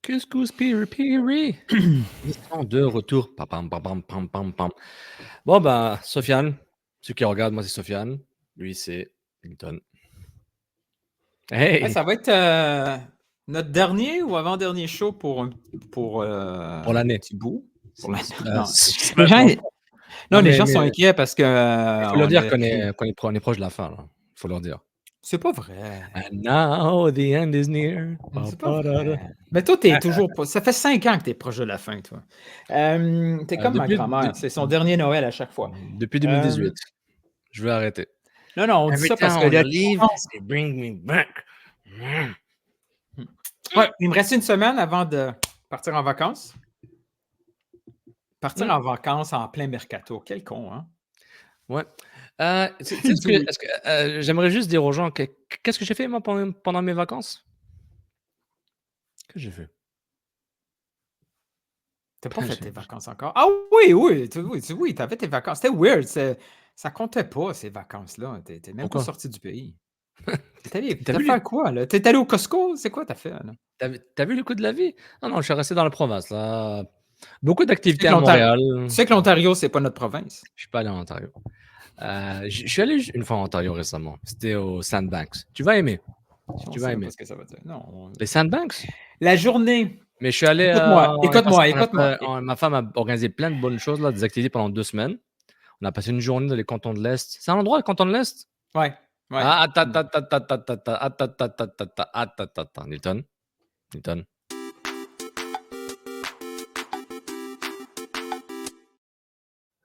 Couscous piri piri. Ils sont de retour. Pam, pam, pam, pam, pam, pam. Bon, ben, Sofiane, ceux qui regardent, moi, c'est Sofiane. Lui, c'est Hilton. Hey, Hey! ça va être notre dernier ou avant-dernier show pour l'année. petit bout. Pour l'année. Non, Les gens, non, les mais gens sont inquiets parce que il faut leur on dire a qu'on pris- est proche de la fin, là. Il faut leur dire. C'est pas vrai. And now the end is near. C'est pas vrai. Mais toi, t'es toujours pas. Ça fait 5 ans que t'es proche de la fin, toi. T'es comme ma grand-mère. C'est son dernier Noël à chaque fois. Depuis 2018. Je vais arrêter. Non, on dit Every ça parce que time I leave, they bring me back. Ouais, il me reste une semaine avant de partir en vacances. Partir en vacances en plein mercato. Quel con, hein? Ouais. J'aimerais juste dire aux gens qu'est-ce que j'ai fait moi pendant mes vacances? Qu'est-ce que j'ai fait? T'as pas fait tes vacances encore? Ah oui, t'avais tes vacances. C'était weird. Ça comptait pas, ces vacances-là. T'es même pas Pourquoi? sorti du pays. T'as T'as vu, fait quoi, là? T'es allé au Costco? C'est quoi t'as fait, là? t'as vu le coût de la vie? Non, je suis resté dans la province, là. Beaucoup Tu sais d'activités que à Montréal. l'Ontario, c'est pas notre province. Je suis pas allé en Ontario. Je suis allé une fois en Ontario récemment. C'était au Sandbanks. Tu vas aimer. On Tu sait vas même aimer. pas ce que ça veut dire. Non. Les Sandbanks? La journée. Mais je suis allé. Écoute-moi. Ma femme a organisé plein de bonnes choses, là, des activités pendant 2 semaines. On a passé une journée dans les cantons de l'Est. C'est un endroit, les cantons de l'Est? Ouais. Ah, attends, Newton.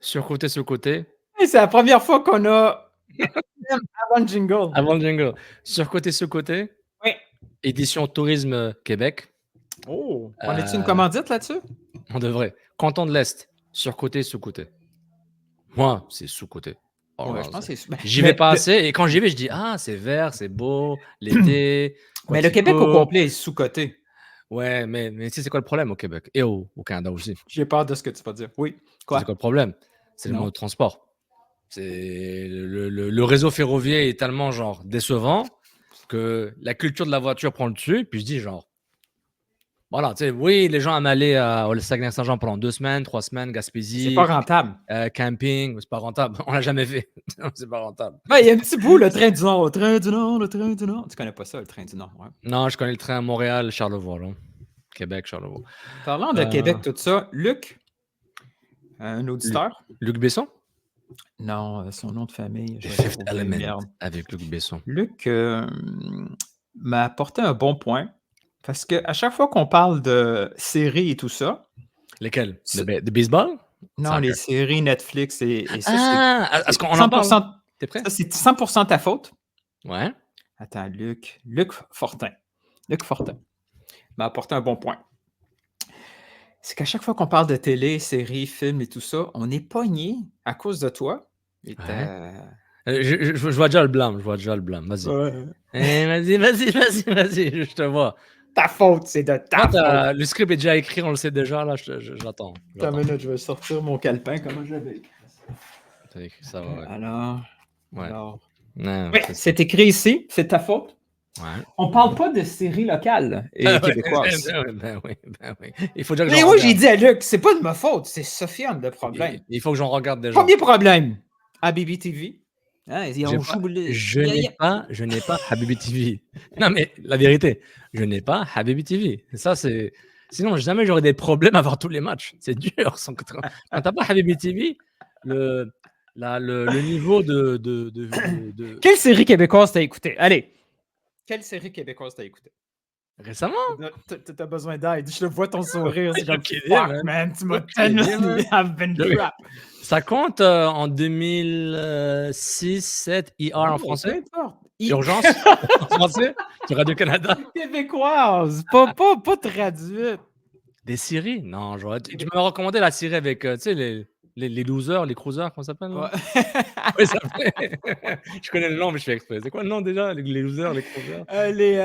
Sur côté. Hey, c'est la première fois qu'on a avant le jingle. Avant le jingle. Sur côté. Oui. Édition Tourisme Québec. Oh, on a-tu une commandite là-dessus? On devrait. Canton de l'Est. Sur côté. Moi, c'est sous-côté. Ouais, je pense que c'est. J'y vais pas assez. Et quand j'y vais, je dis ah, c'est vert, c'est beau, l'été. Mais le Québec au complet est sous-coté. Ouais, mais tu sais, c'est quoi le problème au Québec? Et au Canada aussi. J'ai peur de ce que tu vas dire. Oui. Quoi? C'est quoi le problème? C'est le mode de transport. C'est le réseau ferroviaire est tellement genre décevant que la culture de la voiture prend le dessus. Puis je dis genre, voilà, tu sais, oui, les gens aiment aller au Saguenay-Saint-Jean pendant 2 semaines, 3 semaines, Gaspésie. C'est pas rentable. Camping, c'est pas rentable. On l'a jamais fait. C'est pas rentable. Il y a un petit bout, le train du Nord. Le train du Nord. Tu connais pas ça, le train du Nord, ouais. Non, je connais le train Montréal-Charlevoix, là. Québec-Charlevoix. Parlant de Québec, tout ça, Luc, un auditeur. Luc Besson? Non, son nom de famille. The Fifth Element avec Luc Besson. Luc m'a apporté un bon point parce qu'à chaque fois qu'on parle de séries et tout ça. Lesquelles? De baseball? Non, Soccer. les séries Netflix et ça, est-ce qu'on en parle? T'es prêt? Ça, c'est 100% ta faute. Ouais. Attends, Luc Fortin. Luc Fortin m'a apporté un bon point. C'est qu'à chaque fois qu'on parle de télé, séries, films et tout ça, on est pogné à cause de toi. Et je vois déjà le blâme. Vas-y. Ouais. Vas-y. Je te vois. Ta faute, c'est de ta faute. Le script est déjà écrit, on le sait déjà. Là, j'attends. Attends une minute, je vais sortir mon calepin. Comment je l'avais écrit? T'as écrit ça, ouais. Alors. Non, oui, c'est écrit ici. C'est ta faute. Ouais. On parle pas de séries locales et québécoises. Ben oui. Il faut déjà que mais moi, j'ai dit à Luc, c'est pas de ma faute, c'est Sofiane le problème. Il faut que j'en regarde déjà. Premier problème, Habibi TV. Hein, je n'ai pas Habibi TV. Non, mais la vérité, je n'ai pas Habibi TV. Ça, c'est. Sinon, jamais j'aurais des problèmes à voir tous les matchs. C'est dur. Quand t'as pas Habibi TV, le niveau de. Quelle série québécoise t'as écouté? Allez. Quelle série québécoise t'as écouté? Récemment? T'as besoin d'aide. Je le vois ton sourire. C'est comme, fuck, man, tu m'as tellement... I've been trapped. Ça compte en 2006-7 IR en français? Urgence en français? Sur Radio-Canada? Québécoise, pas traduite. Des séries? Non, tu m'as recommandé la série avec, tu sais, les losers, les cruisers, comment ça s'appelle? Ouais. Oui, ça fait. Je connais le nom, mais je fais exprès. C'est quoi le nom déjà? Les losers, les cruisers? Les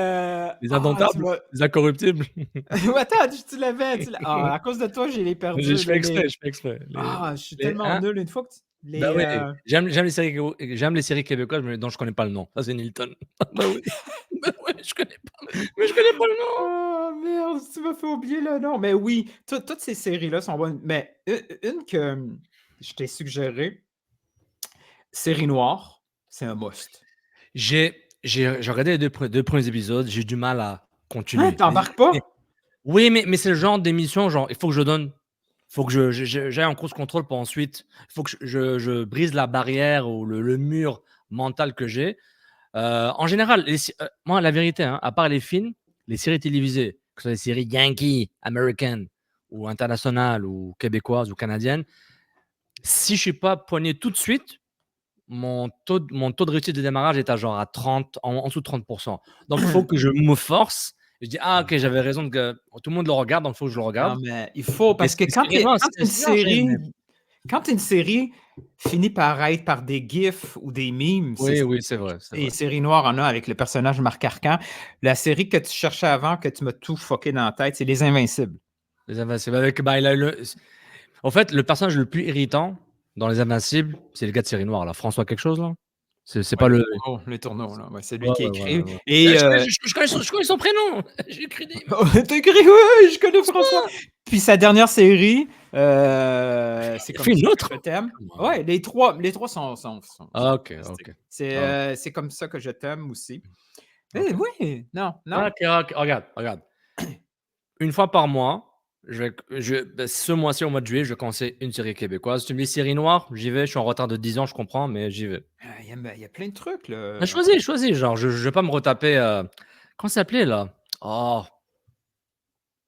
indomptables? Les incorruptibles? Attends, tu l'avais. À cause de toi, j'ai les perdus. Je fais exprès. Je suis tellement nul. Une fois que oui, j'aime les séries québécoises, mais dont je connais pas le nom. Ça, c'est Nilton. Bah oui, je connais pas. Mais je connais pas le nom. Oh merde, tu m'as fait oublier le nom. Mais oui, toutes ces séries-là sont bonnes. Mais une que je t'ai suggérée, Série Noire, c'est un must. J'ai regardé les deux premiers épisodes, j'ai du mal à Hein, continuer. t'embarques pas? Oui, mais c'est le genre d'émission, genre, il faut que je donne, faut que j'aille en course contrôle pour ensuite, il faut que je brise la barrière ou le mur mental que j'ai. En général, moi, la vérité, hein, à part les films, les séries télévisées, que ce soit les séries Yankee, American, ou internationales, ou québécoises, ou canadiennes, si je suis pas poigné tout de suite, mon taux de réussite de démarrage est à genre à 30, en dessous de 30%. Donc, il faut que je me force. Je dis, ah, ok, j'avais raison, que tout le monde le regarde, donc il faut que je le regarde. Non, mais il faut, Mais parce que c'est vraiment, quand une série finit par être par des gifs ou des memes, oui, oui, c'est vrai, c'est et vrai. Série Noire en a avec le personnage Marc Arcan. La série que tu cherchais avant, que tu m'as tout fucké dans la tête, c'est Les Invincibles. Les Invincibles. Avec, bah, en fait, le personnage le plus irritant dans Les Invincibles, c'est le gars de série noire, là. François quelque chose, là. C'est Ouais, pas le. les tourneaux, là. Ouais, c'est lui Ouais, qui ouais, écrit. ouais, ouais. Et Je connais son prénom. J'ai écrit des. t'as écrit, ouais, je connais François. Puis sa dernière série, c'est Il comme fait une ça autre. que je t'aime. Come on. Ouais, les trois sont Ah, ok, fantastiques. ok. Ah, C'est comme ça que je t'aime aussi. ok. Oui, non, non. Ok, ok. Regarde. Une fois par mois, ce mois-ci, au mois de juillet, je conseille une série québécoise. Tu me dis série noire, j'y vais. Je suis en retard de 10 ans, je comprends, mais j'y vais. Il y a plein de trucs, Mais là. choisis. Genre, je vais pas me retaper. Comment ça s'appelait, là? Oh,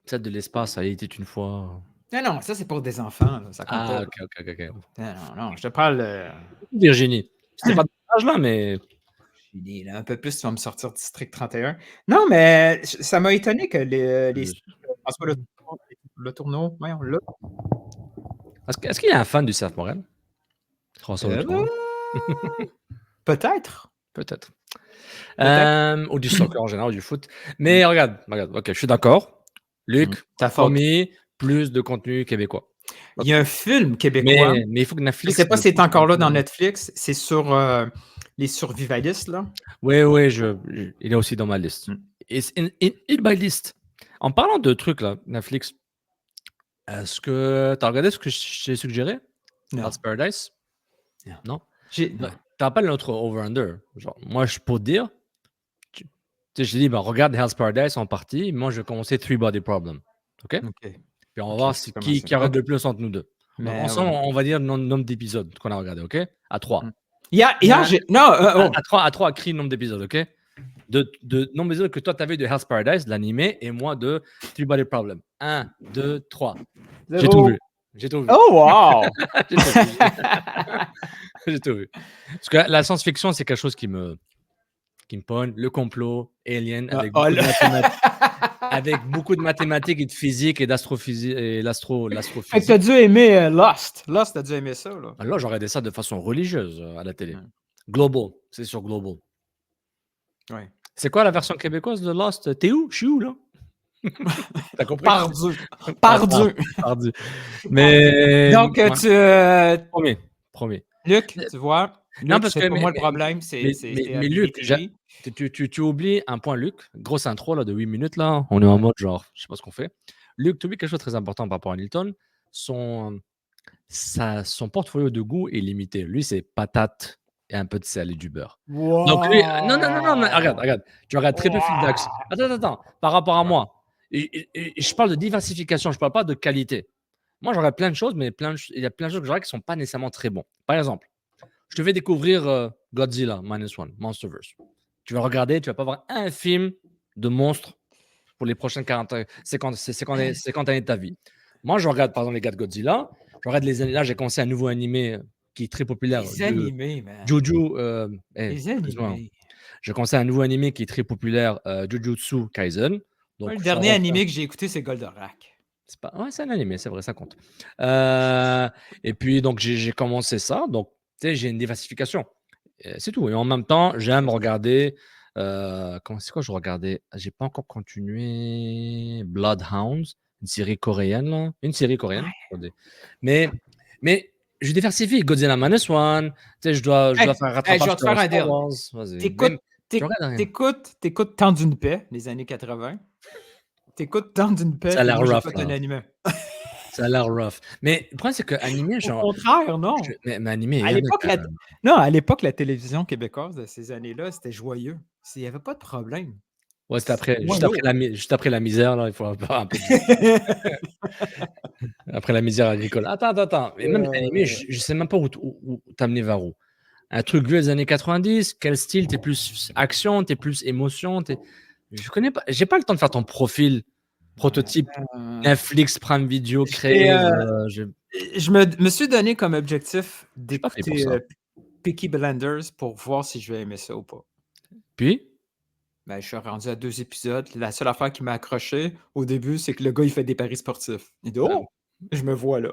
celle de l'espace, ça a été une fois. Non, non, ça, c'est pour des enfants, là, ça compte pas. Ah, ok. Non, non, je te parle. Virginie. C'était pas de mon âge, là, mais. Un peu plus, tu vas me sortir District 31. Non, mais ça m'a étonné que les François Le Tourneau, voyons, là. Est-ce qu'il y a un fan du CF Montréal? François Le Bah, Tourneau? peut-être. Peut-être. Peut-être. Ou du soccer en général, ou du foot. Mais regarde, ok, je suis d'accord. Luc, Ta faute. promis, plus de contenu québécois. Il y a un film québécois. Mais il faut que Je ne Netflix sais pas me si c'est pousse un encore là dans peu. Netflix. C'est sur les survivalistes, là. Oui, il est aussi dans ma liste. It's in my list. En parlant de trucs, là, Netflix, est-ce que tu as regardé ce que je t'ai suggéré? Non. Hell's Paradise? Non. Non? Non. Tu rappelles notre over-under? Genre, moi, je peux te dire, tu sais, je t'ai dit, ben, regarde Hell's Paradise en partie. Moi, je vais commencer Three Body Problem. OK? OK. Puis on va OK, voir c'est comment ça. qui regarde OK. le plus entre nous deux. Donc, Mais ensemble, ouais. on va dire le nombre d'épisodes qu'on a regardé, OK? À 3. Hier, j'ai. Non, À 3, écris le nombre d'épisodes, OK? De nombre d'épisodes que toi, tu avais de Hell's Paradise, de l'animé, et moi de Three Body Problem. 1, 2, 3. J'ai tout vu. J'ai tout vu. Oh, wow! J'ai tout vu. J'ai tout vu. Parce que la science-fiction, c'est quelque chose qui me pogne. Le complot, Alien, avec beaucoup de mathématiques et de physique et d'astrophysique et Fait que l'astrophysique. t'as dû aimer Lost. Lost, t'as dû aimer ça, là. Là, j'aurais regardé ça de façon religieuse à la télé. Global, c'est sur Global. Ouais. C'est quoi la version québécoise de Lost? T'es où? Je suis où, là? T'as compris? Pardieu. Mais Donc, ouais. Promis. Luc, tu vois, Non, Luc, parce c'est que pas moi le problème, c'est mais Luc, tu oublies un point, Luc. Grosse intro là, de 8 minutes, là. On est en mode genre, je sais pas ce qu'on fait. Luc, tu oublies quelque chose de très important par rapport à Nilton. Son portfolio de goût est limité. Lui, c'est patates et un peu de sel et du beurre. Donc lui, non, mais regarde. Tu regardes très peu Phil Dax. Attends. Par rapport à moi, et je parle de diversification, je parle pas de qualité. Moi, j'aurais plein de choses, mais il y a plein de choses que j'aurais qui sont pas nécessairement très bons. Par exemple, je te fais découvrir Godzilla -1, Monsterverse. Tu vas regarder, tu vas pas voir un film de monstre pour les prochaines 50 années de ta vie. Moi, je regarde par exemple les gars de Godzilla. Je regarde là, j'ai commencé un nouveau animé qui est très populaire. Les animés, man. Jojo. Les animés. J'ai commencé un nouveau animé qui est très populaire, Jujutsu Kaisen. Donc, Le dernier animé que j'ai écouté, c'est Goldorak. C'est un animé, c'est vrai, ça compte. Et puis, donc, j'ai commencé ça. Donc, tu sais, j'ai une diversification. C'est tout. Et en même temps, j'aime regarder. C'est quoi je regardais? J'ai pas encore continué Bloodhounds, une série coréenne, là. Une série coréenne. Mais je diversifie. Godzilla -1. Tu sais, je dois faire rattrapage. Je vais te faire un deal. Vas-y. T'écoutes Temps d'une paix, les années 80. t'écoutes dans une Ça paix, a puis l'air moi, rough, j'écoute là. un anime. Ça a l'air rough. Mais le problème, c'est qu'animé, Au genre, contraire, non. mais animé, il À y en a l'époque, quand la même. non, à l'époque, la télévision québécoise de ces années-là, c'était joyeux. Il y avait pas de problème. Ouais, c'était C'était après, moins lourd. juste après la misère, là, il faut avoir un peu de après la misère agricole. Attends, mais même l'animé, je sais même pas où t'amener vers où. Un truc vieux des années 90, quel style? Tu plus action, tu plus émotion, je connais pas, j'ai pas le temps de faire ton profil prototype Heu, Netflix, Prime Video, j'ai, Crave, je je me suis donné comme objectif suis pas fait pour d'écouter, ça. Peaky Blinders pour voir si je vais aimer ça ou pas. Puis? Ben, je suis rendu à 2 épisodes. La seule affaire qui m'a accroché au début, c'est que le gars, il fait des paris sportifs. Il dit: Bah, «Oh! Je me vois là».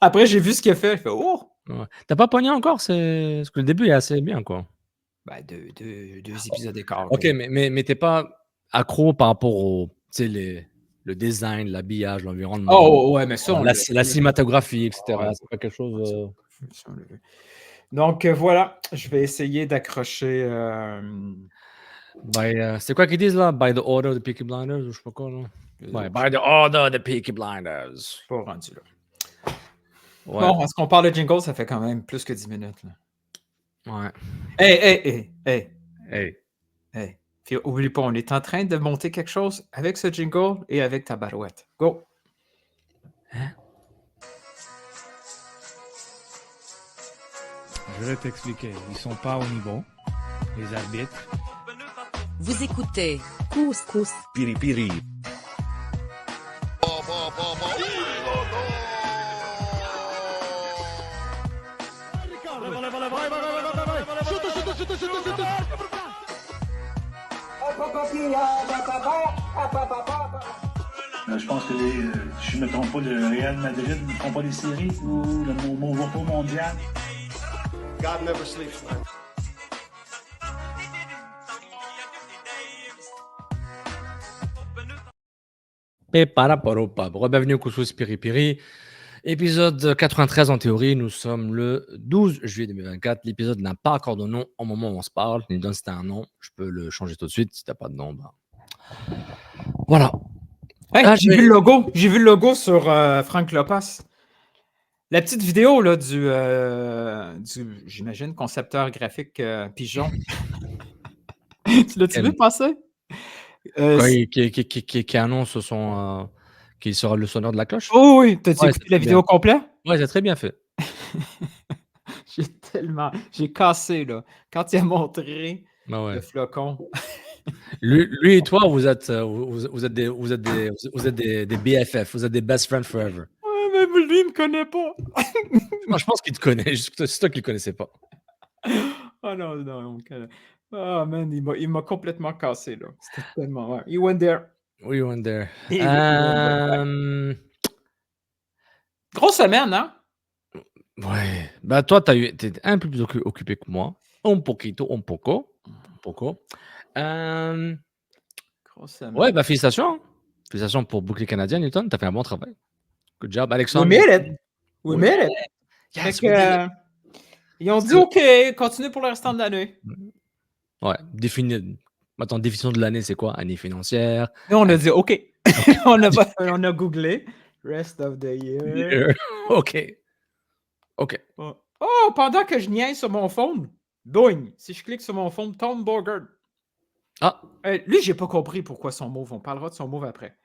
Après, j'ai vu ce qu'il a fait, je fais: «Oh!» ouais. Tu pas pogné encore? C'est parce que le début est assez bien, quoi. Ben, deux épisodes d'écart, OK, gros. mais tu pas accro par rapport au tu sais, le design, l'habillage, l'environnement, Oh, ouais, mais ça, on l'a la vu. cinématographie et Ouais, cetera. C'est pas quelque chose, ça, on l'a vu. Donc, voilà, je vais essayer d'accrocher, c'est quoi qu'ils disent là? By the order of the Peaky Blinders ou je sais pas quoi là? Ouais, je suis by the order of the Peaky Blinders. pas rendu là. Ouais, Bon, est-ce qu'on parle de jingle? Ça fait quand même plus que 10 minutes, là. ouais. Hey, hey, hey, hey, Hey. hey. Puis oublie pas, on est en train de monter quelque chose avec ce jingle et avec ta barouette. Go! Hein? Je vais t'expliquer. Ils sont pas au niveau, les arbitres. Vous écoutez Couscous. Piripiri. Je pense que si je ne me trompe pas, le Real Madrid ne font pas les séries ou le au mondial. God never sleeps, man. Bienvenue au Couscous Piri Piri. Épisode 93 en théorie, nous sommes le 12 juillet 2024. L'épisode n'a pas encore de nom au moment où on se parle. Il me donne si t'as un nom, je peux le changer tout de suite. Si t'as pas de nom, bah. Voilà. Hey, Ah, j'ai vu le logo. J'ai vu le logo sur Frank Lopas. La petite vidéo là, du j'imagine, concepteur graphique Pigeon. Tu l'as-tu vu Quel- passer? Quoi, C qui annonce qu'il sera le sonneur de la cloche? Oh oui! T'as-tu Ouais, c'est écouté la très bien. vidéo complète? Ouais, c'est très bien fait. J'ai cassé là, quand il a montré Bah le ouais. flocon. Lui et toi, vous êtes des BFF, vous êtes des best friends forever. Ouais, mais lui, il me connaît pas. Non, je pense qu'il te connaît, c'est toi qui le connaissais pas. Oh non, non, on me connaît. Ah man, il m'a complètement cassé là. C'était tellement ouais. He went there. We went there. He went there. Ouais. Grosse semaine, hein? Ouais. Bah, toi, t'es un peu plus occupé que moi. Un poco. Hem, Grosse ouais, semaine. bah, félicitations, hein. Félicitations pour boucler canadien, Newton, tu as fait un bon travail. Good job, We Alexandre. made it! We We made made it! it. Fait Yes, que, we did it. ils ont dit: C'est «OK, continue pour le restant de l'année». ouais, définition de l'année, c'est quoi? Année financière, Nous, on a année dit: «OK». On a googlé rest of the year. year. OK. OK. Oh, pendant que je niaise sur mon phone, boing! Si je clique sur mon phone, Tom Bogert. Ah! Lui, j'ai pas compris pourquoi son move. On parlera de son move après.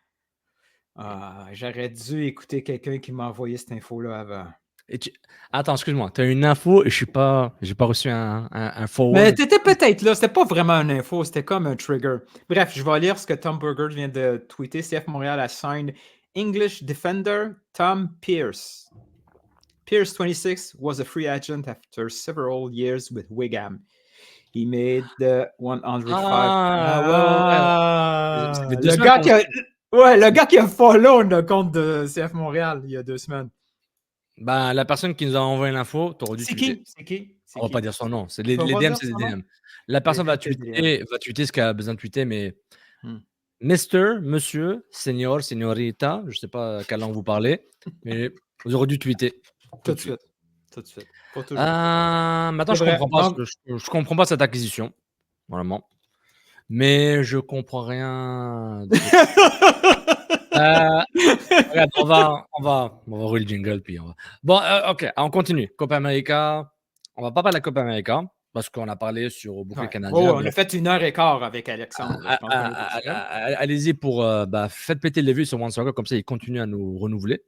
Ah, j'aurais dû écouter quelqu'un qui m'a envoyé cette info-là avant. Et tu attends, excuse-moi, tu as une info et j'ai pas reçu un Mais forward. t'étais peut-être là, c'était pas vraiment une info, c'était comme un trigger. Bref, je vais lire ce que Tom Burger vient de tweeter. CF Montréal a signed English defender Tom Pierce. Pierce, 26, was a free agent after several years with Wigan. He made the 105. Ça fait 2 Le semaines gars qu'on qui a, ouais, le gars qui a follow le compte de CF Montréal il y a 2 semaines. ben, la personne qui nous a envoyé l'info, tu aurais dû C'est tweeter. qui? C'est qui? C'est On va qui? pas dire son nom, c'est Tu vas les pas DM, dire c'est des son nom? DM. La Les personne DM, c'est des DM. va tweeter ce qu'elle a besoin de tweeter, mais Hmm. Mister, monsieur, senior, señorita, je sais pas quelle langue vous parlez, mais vous aurez dû tweeter Tout de suite. Tout de suite. Pas toujours. Maintenant C'est vrai. Donc, je comprends pas cette acquisition, vraiment. mais je comprends rien. Regarde, on va rouler le jingle, puis on va. Bon, ok, on continue. Copa América. On va pas parler de la Copa América parce qu'on a parlé sur bouclier Ouais. canadien. Oh, on a fait 1h15 avec Alexandre. Je pense qu'on est potentiel. Allez-y pour faites péter les vues sur One Soccer, comme ça ils continuent à nous renouveler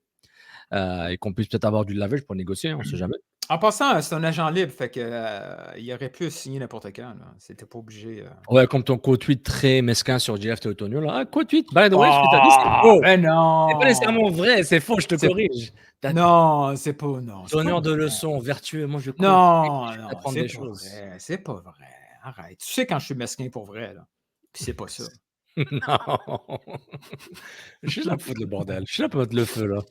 et qu'on puisse peut-être avoir du leverage pour négocier, on sait jamais. En passant, c'est un agent libre, fait que il aurait pu signer n'importe quand. Là. C'était pas obligé. Ouais, comme ton co-tweet très mesquin sur JF Teotonio, là. Ah, co-tweet, by the way, ce que t'as dit, c'est faux. Mais non! C'est pas nécessairement vrai, c'est faux, je te C'est- corrige. T'as Non, c'est pas. Non, c'est donneur pas de vrai. leçons, vertueux, moi je Non, non, apprendre c'est des pas choses. vrai. C'est pas vrai. Arrête. Tu sais quand je suis mesquin pour vrai, là. Puis c'est pas ça. Non. Je suis là pour foutre le bordel. Je suis là pour mettre le feu, là.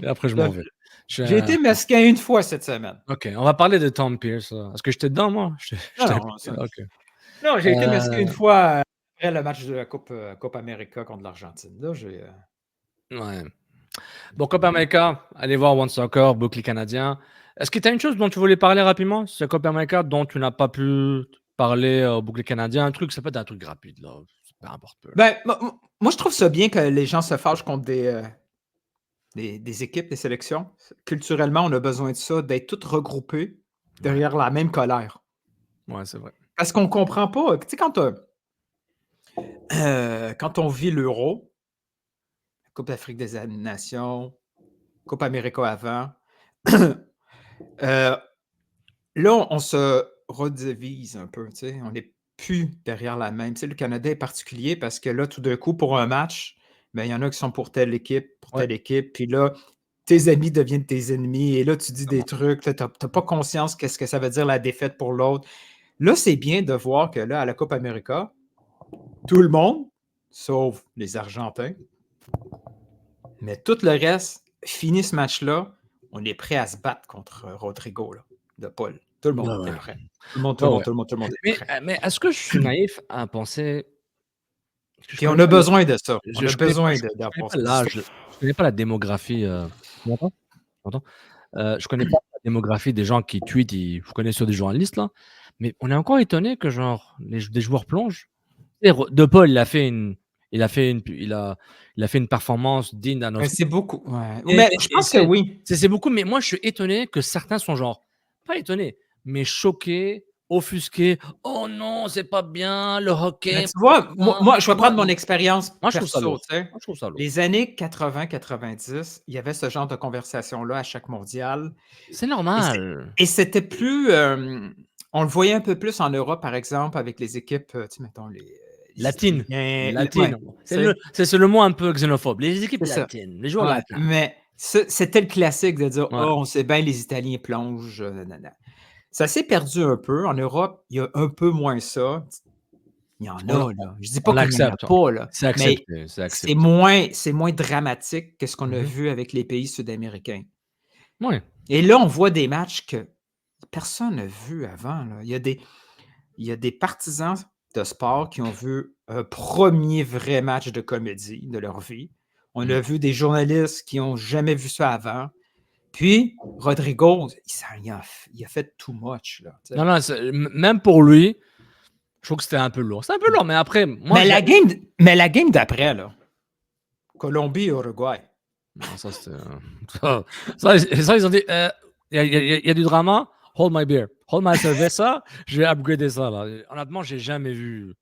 Et après, je m'en vais. J'ai été mesquin une fois cette semaine. Ok, on va parler de Tom Pierce. Là. Est-ce que j'étais dedans, moi? Non, ça- Ok. Non, j'ai été mesquin une fois après le match de la Coupe América contre l'Argentine. Là, j'ai. Ouais. Bon, Copa América, allez voir One Soccer, bouclier canadien. Est-ce que tu as une chose dont tu voulais parler rapidement? C'est Copa América dont tu n'as pas pu parler au bouclier canadien. Un truc, ça peut être un truc rapide, là. Peu importe. Ben, moi, je trouve ça bien que les gens se fâchent contre des équipes, des sélections. Culturellement, on a besoin de ça, d'être tous regroupés derrière la même colère. Ouais, c'est vrai. Parce qu'on comprend pas. Tu sais, quand on vit l'Euro, Coupe d'Afrique des Nations, Coupe América avant, là, on se redivise un peu. Tu sais, on n'est plus derrière la même. Tu sais, le Canada est particulier parce que là, tout d'un coup, pour un match, ben, il y en a qui sont pour telle équipe, puis là, tes amis deviennent tes ennemis, et là, tu dis des trucs, tu n'as pas conscience qu'est-ce que ça veut dire la défaite pour l'autre. Là, c'est bien de voir que là, à la Coupe América, tout le monde, sauf les Argentins, mais tout le reste, finit ce match-là, on est prêt à se battre contre Rodrigo, là, de Paul. Tout le monde est prêt. Tout le monde est prêt. Mais est-ce que je suis naïf à penser. Puis on a besoin de ça. On a besoin d'avoir ça. Je connais pas la démographie. Tu m'entends? Je connais pas la démographie des gens qui tweetent. Je connais sur des journalistes là, mais on est encore étonné que genre des joueurs plongent. De Paul, il a fait une performance digne d'un autre. C'est beaucoup. Ouais. Mais je pense que oui. C'est beaucoup, mais moi je suis étonné que certains sont genre pas étonnés, mais choqués, offusqués. Oh non, c'est pas bien le hockey. Mais tu vois, moi je vais prendre mon expérience Moi, je trouve ça perso. lourd. Moi, je trouve ça lourd. Les années 80-90, il y avait ce genre de conversation-là à chaque mondial. C'est normal. Et c'était plus. On le voyait un peu plus en Europe, par exemple, avec les équipes, tu sais, mettons, les latines. Ouais, c'est le mot un peu xénophobe. Les équipes latines, les joueurs latins. Mais c'était le classique de dire oh, on sait bien, les Italiens plongent. Ça s'est perdu un peu. En Europe, il y a un peu moins ça. Il y en a, là. Je dis pas qu'il n'y en a pas, là. C'est accepté. C'est moins dramatique que ce qu'on a vu avec les pays sud-américains. Ouais. Et là, on voit des matchs que personne n'a vu avant. Là. Il y a des partisans de sport qui ont vu un premier vrai match de comédie de leur vie. On a vu des journalistes qui n'ont jamais vu ça avant. Puis, Rodrigo, il a fait too much. Là, non, même pour lui, je trouve que c'était un peu lourd. C'est un peu lourd, mais après... Moi, mais la game d'après, là, Colombie-Uruguay. Non, ça, c'était... ça, ils ont dit, il y a du drama, hold my beer. Hold my cerveza, je vais upgrader ça. Là. Honnêtement, j'ai jamais vu...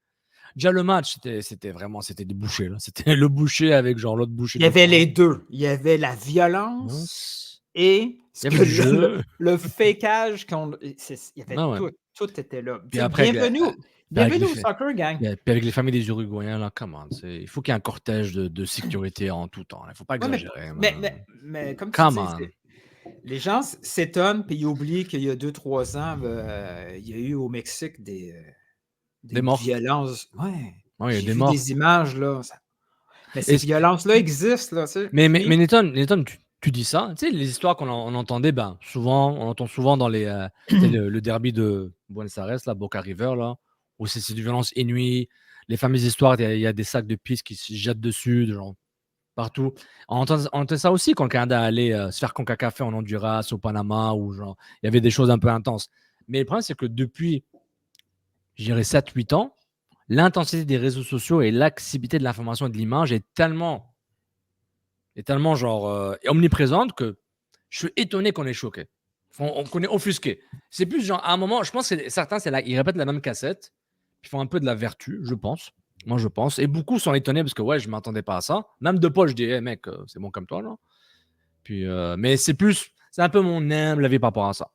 Déjà, le match, c'était des bouchers. Là. C'était le boucher avec genre l'autre boucher. Il y avait les deux. Il y avait la violence et le fakeage. Il y avait tout était là. Puis après, bienvenue au soccer, gang. Puis avec les familles des Uruguayens, là, comment? Il faut qu'il y ait un cortège de sécurité en tout temps. Il ne faut pas exagérer. Mais comme tu dis, les gens s'étonnent et ils oublient qu'il y a 2-3 ans, il y a eu au Mexique des morts. Violences. Ouais. Il y a des morts. Des images, là. Mais ces violences-là existent, là. Mais Nathan, tu dis ça. Tu sais, les histoires qu'on entendait, souvent, on entend souvent dans le derby de Buenos Aires, là, Boca River, là, où c'est des violences inouïes. Les fameuses histoires, il y a des sacs de pisse qui se jettent dessus, genre, partout. On entend ça aussi quand le Canada allait se faire CONCACAF en Honduras, au Panama, où genre, il y avait des choses un peu intenses. Mais le problème, c'est que depuis, je dirais 7-8 ans, l'intensité des réseaux sociaux et l'accessibilité de l'information et de l'image est tellement genre omniprésente que je suis étonné qu'on est choqué. Qu'on est offusqué. C'est plus genre, à un moment, je pense que certains, ils répètent la même cassette, ils font un peu de la vertu, je pense. Moi, je pense. Et beaucoup sont étonnés parce que, ouais, je ne m'attendais pas à ça. Même De Paul, je dis, hey, mec, c'est bon comme toi, là. Puis, mais c'est un peu mon humble avis par rapport à ça.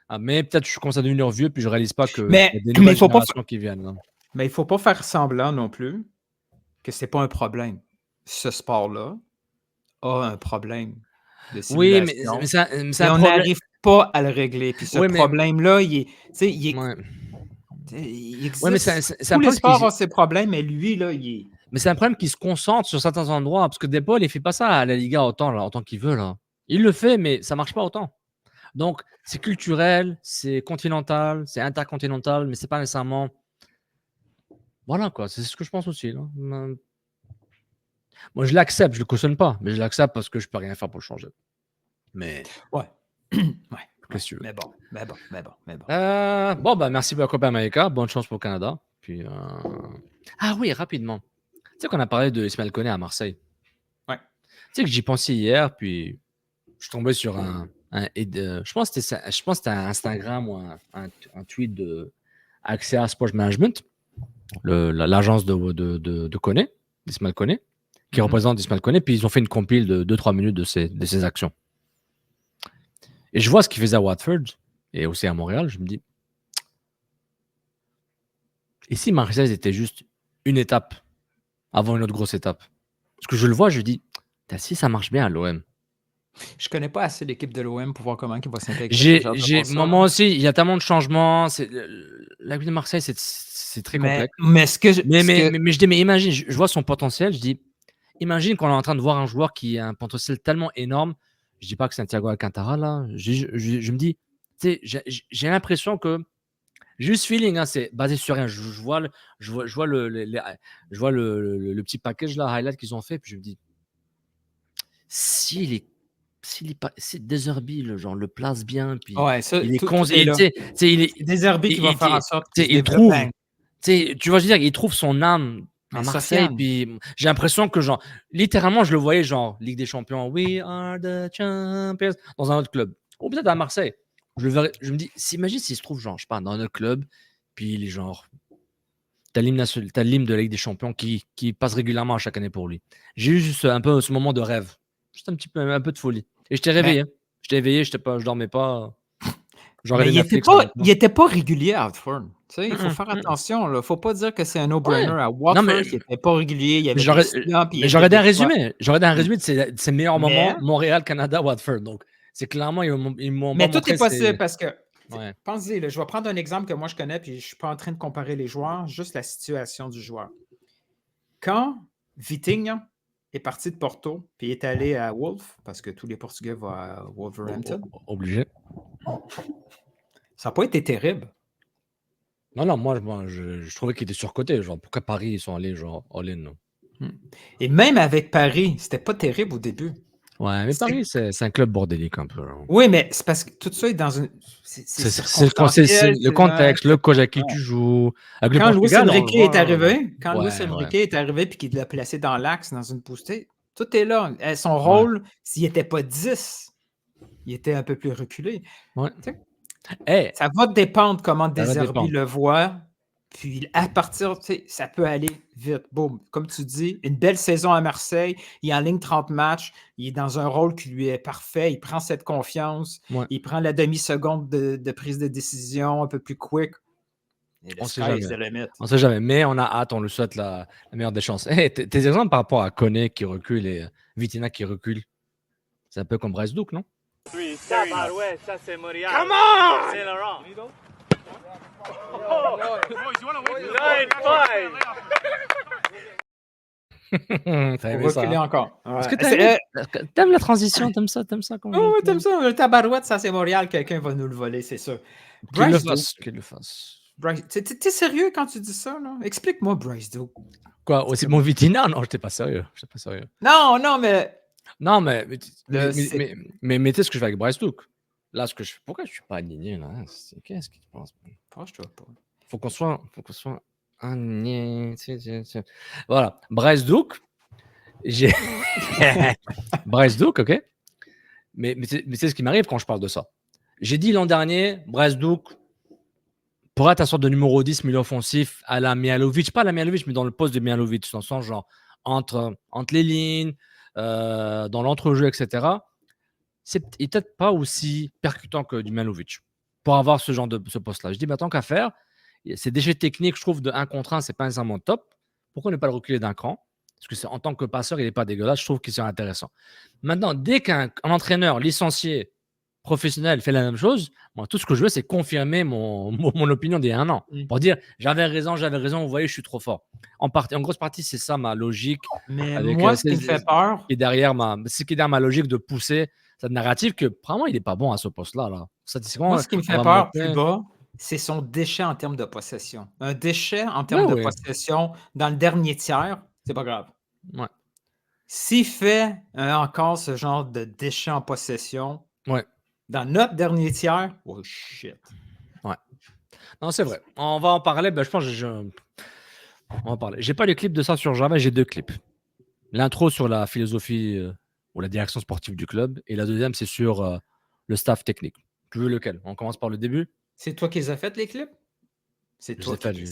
Ah, mais peut-être que je commence à devenir vieux, puis je réalise pas qu'il y a des nouvelles générations qui viennent. Là. Mais il ne faut pas faire semblant non plus que c'est pas un problème. Ce sport-là a un problème de Oui, mais simulation. c'est Et un on problème. n'arrive pas à le régler. Puis ce Oui, mais- problème-là, il Ouais. existe. Ouais, mais c'est un Tous les problème sports ont ces problèmes, mais lui, là, il est. Mais c'est un problème qui se concentre sur certains endroits, parce que De Paul, il fait pas ça à la Liga autant qu'il veut. Là. Il le fait, mais ça marche pas autant. Donc, c'est culturel, c'est continental, c'est intercontinental, mais c'est pas nécessairement. Voilà, quoi. C'est ce que je pense aussi. Là. Moi, je l'accepte, je le cautionne pas, mais je l'accepte parce que je peux rien faire pour le changer. Mais. Ouais. Qu'est-ce que tu veux? Mais bon. Bon, bah, merci beaucoup, Copa América. Bonne chance pour le Canada. Puis, ah oui, rapidement. Tu sais qu'on a parlé de Ismaël Koné à Marseille. Ouais. Tu sais que j'y pensais hier, puis je suis tombé sur je pense que c'était un Instagram ou un tweet de Axia Sport Management, l'agence de Koné, d'Ismaël Koné, qui représente Ismaël Koné, puis ils ont fait une compile de 2-3 minutes de ses actions. Et je vois ce qu'il faisait à Watford et aussi à Montréal, je me dis, et si Marseille était juste une étape avant une autre grosse étape? Parce que je le vois, je dis, si ça marche bien à l'OM. Je connais pas assez l'équipe de l'OM pour voir comment il va s'intégrer. Moi aussi, il y a tellement de changements. La ville de Marseille, c'est très complexe. Mais ce que je dis, mais imagine, je vois son potentiel. Je dis, imagine qu'on est en train de voir un joueur qui a un potentiel tellement énorme. Je dis pas que c'est un Thiago Alcantara là. Je me dis, tu sais, j'ai l'impression que juste feeling, hein, c'est basé sur rien. Je vois le petit package là, highlight qu'ils ont fait, puis je me dis, si Deserbi, genre, le place bien, puis il est Deserbi qui va faire en sorte il trouve, tu vois, je veux dire, il trouve son âme à Mais Marseille, Sofiane. puis j'ai l'impression que, genre, littéralement, je le voyais, genre, Ligue des Champions, we are the champions, dans un autre club, ou peut-être à Marseille. Je me dis, imagine s'il se trouve, genre, je sais pas, dans un autre club, puis il est genre, t'as l'hymne de la Ligue des Champions qui passe régulièrement à chaque année pour lui. J'ai eu juste un peu ce moment de rêve, juste un peu de folie. Et je t'ai réveillé. Je t'ai éveillé, je dormais pas. Mais il était pas régulier à Watford. Il faut faire attention. Il ne faut pas dire que c'est un no-brainer à Watford. Il n'était pas régulier. Il y avait j'aurais d'un résumé. J'aurais un résumé de ses meilleurs moments Montréal, Canada, Watford. Donc, c'est clairement, ils m'ont mais tout est possible parce que, ouais. Pensez, je vais prendre un exemple que moi je connais, puis je ne suis pas en train de comparer les joueurs, juste la situation du joueur. Quand Vitinha est parti de Porto, puis est allé à Wolf, parce que tous les Portugais vont à Wolverhampton. Obligé. Ça n'a pas été terrible. Non, moi, je trouvais qu'il était surcoté. Genre, pourquoi Paris, ils sont allés, genre, all-in? Et même avec Paris, c'était pas terrible au début. Ouais, mais Paris, c'est un club bordélique un peu. Genre. Oui, mais c'est parce que tout ça est dans une. C'est le contexte, le coach avec qui tu joues. Quand Luis Enrique est arrivé, puis qu'il l'a placé dans l'axe, dans une poussée, tout est là. Son rôle, s'il n'était pas 10, il était un peu plus reculé. Ouais. Ça va dépendre comment Deserbi le voit. Puis à partir, ça peut aller vite. Boum. Comme tu dis, une belle saison à Marseille. Il est en ligne 30 matchs. Il est dans un rôle qui lui est parfait. Il prend cette confiance. Ouais. Il prend la demi-seconde de prise de décision un peu plus quick. On ne sait jamais. Mais on a hâte, on lui souhaite la meilleure des chances. Tes exemples par rapport à Koné qui recule et Vitinha qui recule, c'est un peu comme Bryce Duke, non? Oui, ça c'est Montréal. Come on! C'est Laurent. T'as aimé ça? Encore. Est-ce que t'aimes la transition? T'aimes ça? Oui, t'aimes ça. Le tabarouette, ça c'est Montréal. Quelqu'un va nous le voler, c'est sûr. Qu'il le fasse. Bryce, t'es sérieux quand tu dis ça? Là? Explique-moi Bryce Duke. Quoi? Aussi mon Vitinha? Non, j'étais pas sérieux. Non, mais... Non, mais tu sais ce que je fais avec Bryce Duke? Là, pourquoi je suis pas aligné là? Qu'est-ce qui te pense? Franchement pas. Faut qu'on soit Voilà. Bryce Duke. J'ai... Bryce Duke, ok. Mais c'est ce qui m'arrive quand je parle de ça. J'ai dit l'an dernier, Bryce Duke pourrait être un sorte de numéro 10 milieu offensif à la Mihajlovic. Pas à la Mihajlovic, mais dans le poste de Mihajlovic. Dans le sens genre entre les lignes, dans l'entrejeu, etc. Il n'est peut-être pas aussi percutant que du Mihajlovic pour avoir ce poste-là. Je dis, tant qu'à faire, ces déchets techniques, je trouve, de 1 contre 1, c'est pas nécessairement top. Pourquoi ne pas le reculer d'un cran? Parce que en tant que passeur, il n'est pas dégueulasse. Je trouve qu'il serait intéressant. Maintenant, dès qu'un entraîneur licencié professionnel fait la même chose, moi, tout ce que je veux, c'est confirmer mon opinion d'il y a 1 an. Pour dire, j'avais raison, vous voyez, je suis trop fort. En grosse partie, c'est ça ma logique. Mais avec, moi, ce qui me fait peur... C'est derrière ma logique de pousser cette narrative que, vraiment, il n'est pas bon à ce poste-là. Là. Moi, ce qui me fait peur plus bas, c'est son déchet en termes de possession. Un déchet en termes de possession dans le dernier tiers, c'est pas grave. Ouais. S'il fait encore ce genre de déchet en possession dans notre dernier tiers, oh shit. Ouais. Non, c'est vrai. On va en parler. Je pense que on va en parler. J'ai pas les clips de ça sur Java, j'ai 2 clips. L'intro sur la philosophie ou la direction sportive du club et la deuxième, c'est sur le staff technique. Tu veux lequel? On commence par le début? C'est toi qui les as fait, les clips? C'est toi qui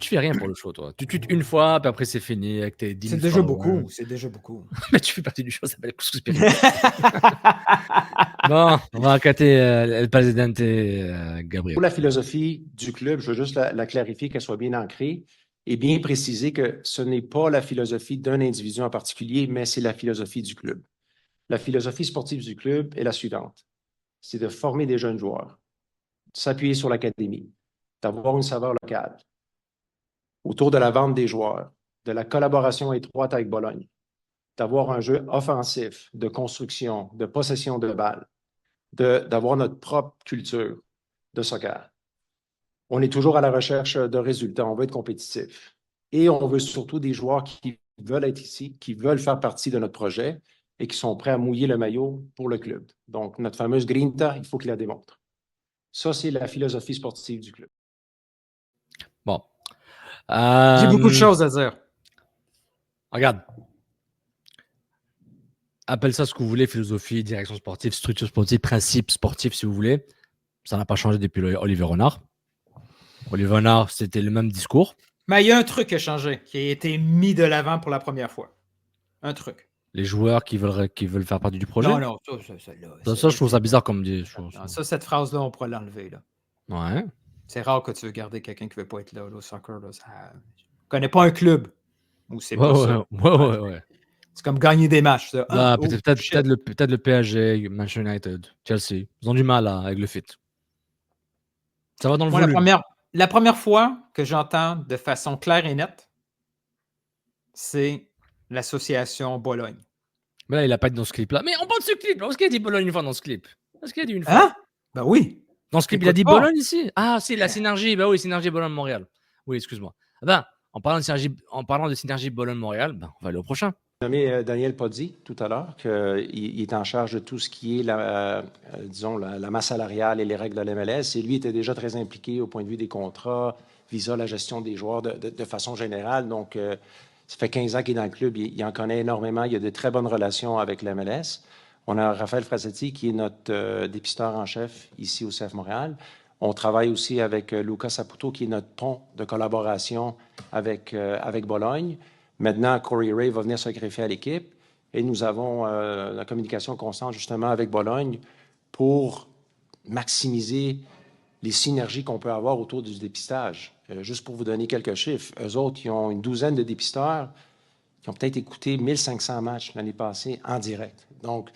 Tu fais rien pour le show, toi. Tu tweets une fois, puis après c'est fini avec tes 10 000 C'est déjà beaucoup. C'est déjà beaucoup. Mais tu fais partie du show, ça s'appelle Couscous Pirate. Bon, on va accater El Presidente, Gabriel. Pour la philosophie du club, je veux juste la clarifier, qu'elle soit bien ancrée et bien préciser que ce n'est pas la philosophie d'un individu en particulier, mais c'est la philosophie du club. La philosophie sportive du club est la suivante. C'est de former des jeunes joueurs, de s'appuyer sur l'académie, d'avoir une saveur locale, autour de la vente des joueurs, de la collaboration étroite avec Bologne, d'avoir un jeu offensif, de construction, de possession de balles, d'avoir notre propre culture de soccer. On est toujours à la recherche de résultats, on veut être compétitif. Et on veut surtout des joueurs qui veulent être ici, qui veulent faire partie de notre projet et qui sont prêts à mouiller le maillot pour le club. Donc, notre fameuse grinta, il faut qu'il la démontre. Ça, c'est la philosophie sportive du club. Bon. J'ai beaucoup de choses à dire. Regarde. Appelle ça ce que vous voulez, philosophie, direction sportive, structure sportive, principe sportif, si vous voulez. Ça n'a pas changé depuis Olivier Renard. Olivier Renard, c'était le même discours. Mais il y a un truc qui a changé, qui a été mis de l'avant pour la première fois. Un truc. Les joueurs qui veulent faire partie du projet? Non, ça, je trouve ça bizarre comme des choses. Cette phrase-là, on pourrait l'enlever. Là. Ouais. C'est rare que tu veux garder quelqu'un qui ne veut pas être là au soccer. Là. Je ne connais pas un club où c'est pas ça. Ouais. C'est comme gagner des matchs. Ça. Peut-être le PSG, Manchester United, Chelsea. Ils ont du mal avec le fit. Ça va dans le volume. La première fois que j'entends de façon claire et nette, c'est l'association Bologne. Mais là, il n'a pas été dans ce clip-là. Mais on parle de ce clip. Est-ce qu'il a dit Bologne une fois dans ce clip? Est-ce qu'il a dit une fois? Hein? Ben oui. Dans ce clip, il a dit Bologne ici? Ah, c'est la synergie. Ben oui, synergie Bologne-Montréal. Oui, excuse-moi. En parlant de synergie Bologne-Montréal, on va aller au prochain. J'ai nommé Daniel Podzi tout à l'heure, qu'il est en charge de tout ce qui est la masse salariale et les règles de l'MLS. Et lui était déjà très impliqué au point de vue des contrats, visa la gestion des joueurs de façon générale. Donc, ça fait 15 ans qu'il est dans le club. Il en connaît énormément. Il a de très bonnes relations avec l'MLS. On a Raphaël Frasetti, qui est notre dépisteur en chef ici au CF Montréal. On travaille aussi avec Luca Saputo, qui est notre pont de collaboration avec Bologne. Maintenant, Corey Ray va venir se greffer à l'équipe et nous avons la communication constante justement avec Bologne pour maximiser les synergies qu'on peut avoir autour du dépistage. Juste pour vous donner quelques chiffres, eux autres, ils ont une douzaine de dépisteurs qui ont peut-être écouté 1500 matchs l'année passée en direct. Donc,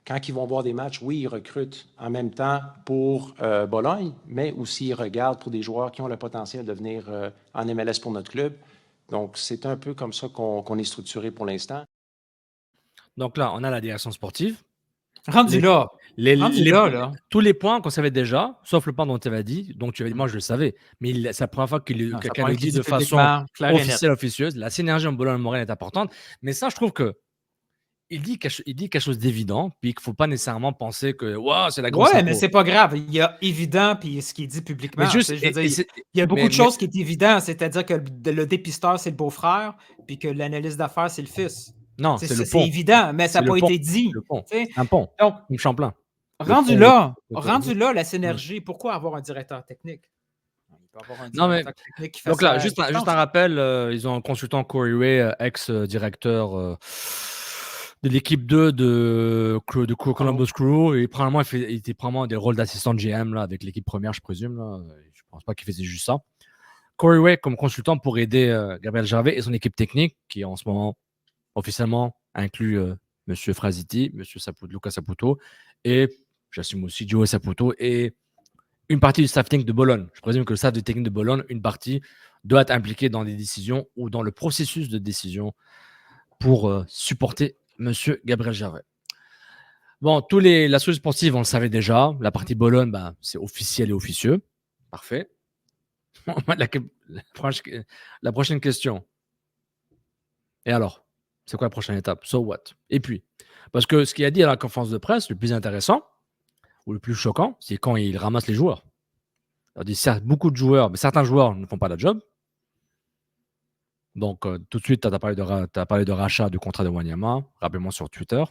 quand ils vont voir des matchs, oui, ils recrutent en même temps pour Bologne, mais aussi ils regardent pour des joueurs qui ont le potentiel de venir en MLS pour notre club. Donc, c'est un peu comme ça qu'on est structuré pour l'instant. Donc là, on a la direction sportive. Rendu là. Tous les points qu'on savait déjà, sauf le point dont tu avais dit. Donc, tu avais dit, moi, je le savais. Mais c'est la première fois que quelqu'un le dit de façon officieuse. La synergie en Bologne-Montréal est importante. Mais ça, je trouve que il dit quelque chose d'évident, puis qu'il ne faut pas nécessairement penser que wow, c'est la grosse Ouais, mais info. c'est pas grave. Il y a évident, puis ce qu'il dit publiquement. Mais juste, Je veux dire, c'est- il y a beaucoup mais- de choses qui est évident, c'est-à-dire que le dépisteur, c'est le beau-frère, puis que l'analyste d'affaires, c'est le fils. non, c'est le C'est pont. évident, mais ça C'est n'a le pas pont. été dit. Le pont. tu sais. Un pont. Donc, Comme Champlain. rendu pont. là, la synergie, pourquoi avoir un directeur technique? Il peut avoir un Non, mais- directeur technique qui fait Donc là, ça. juste un rappel, ils ont un consultant Corey Ray, ex-directeur de l'équipe 2 de Columbus Crew, et probablement il était probablement des rôles d'assistant de GM là, avec l'équipe première, je présume. Là. Je pense pas qu'il faisait juste ça. Corey Ray comme consultant pour aider Gabriel Gervais et son équipe technique, qui en ce moment officiellement inclut M. Fraziti, M. Luca Saputo, et j'assume aussi Joe Saputo, et une partie du staff technique de Bologne. Je présume que le staff de technique de Bologne, une partie, doit être impliquée dans les décisions ou dans le processus de décision pour supporter M. Gabriel Gervais. Bon, la structure sportive, on le savait déjà. La partie Bologne, c'est officiel et officieux. Parfait. La prochaine question. Et alors, c'est quoi la prochaine étape? So what? Et puis, parce que ce qu'il a dit à la conférence de presse, le plus intéressant, ou le plus choquant, c'est quand il ramasse les joueurs. Il dit certes, beaucoup de joueurs, mais certains joueurs ne font pas la job. Donc, tout de suite, tu as parlé de rachat du contrat de Wanyama, rappelez-moi sur Twitter.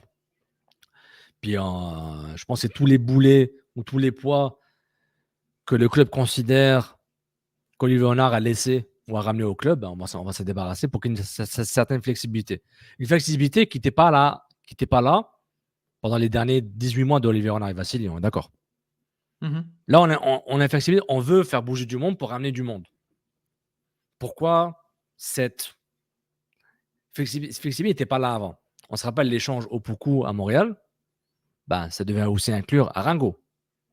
Puis, je pense que c'est tous les boulets ou tous les poids que le club considère qu'Olivier Renard a laissé ou a ramené au club, on va s'en débarrasser pour qu'il y ait une certaine flexibilité. Une flexibilité qui n'était pas là pendant les derniers 18 mois d'Olivier Renard et Vassili, on est d'accord. Là, on a flexibilité, on veut faire bouger du monde pour ramener du monde. Pourquoi cette flexibilité n'était pas là avant? On se rappelle l'échange au Opoku à Montréal, ça devait aussi inclure Arango.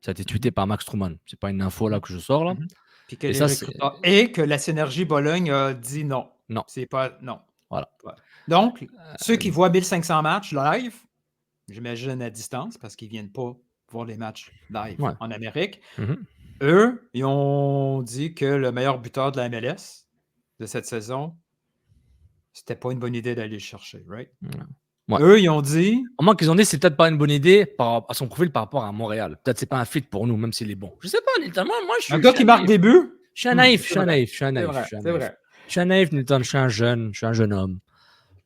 Ça a été tweeté par Max Truman. C'est pas une info là que je sors là. Puis que la synergie Bologne a dit non. Non. C'est pas non. Voilà. Donc, ceux qui voient 1500 matchs live, j'imagine à distance, parce qu'ils ne viennent pas voir les matchs live en Amérique, eux, ils ont dit que le meilleur buteur de la MLS de cette saison, c'était pas une bonne idée d'aller le chercher, right? Ouais. Eux, ils ont dit... Au moins qu'ils ont dit c'est peut-être pas une bonne idée à son profil par rapport à Montréal. Peut-être c'est pas un fit pour nous, même s'il est bon. Je sais pas, Nilton. Moi, je suis un gars qui marque des buts? Je suis un naïf, C'est vrai. Je suis un naïf, Nilton. Je suis un jeune homme.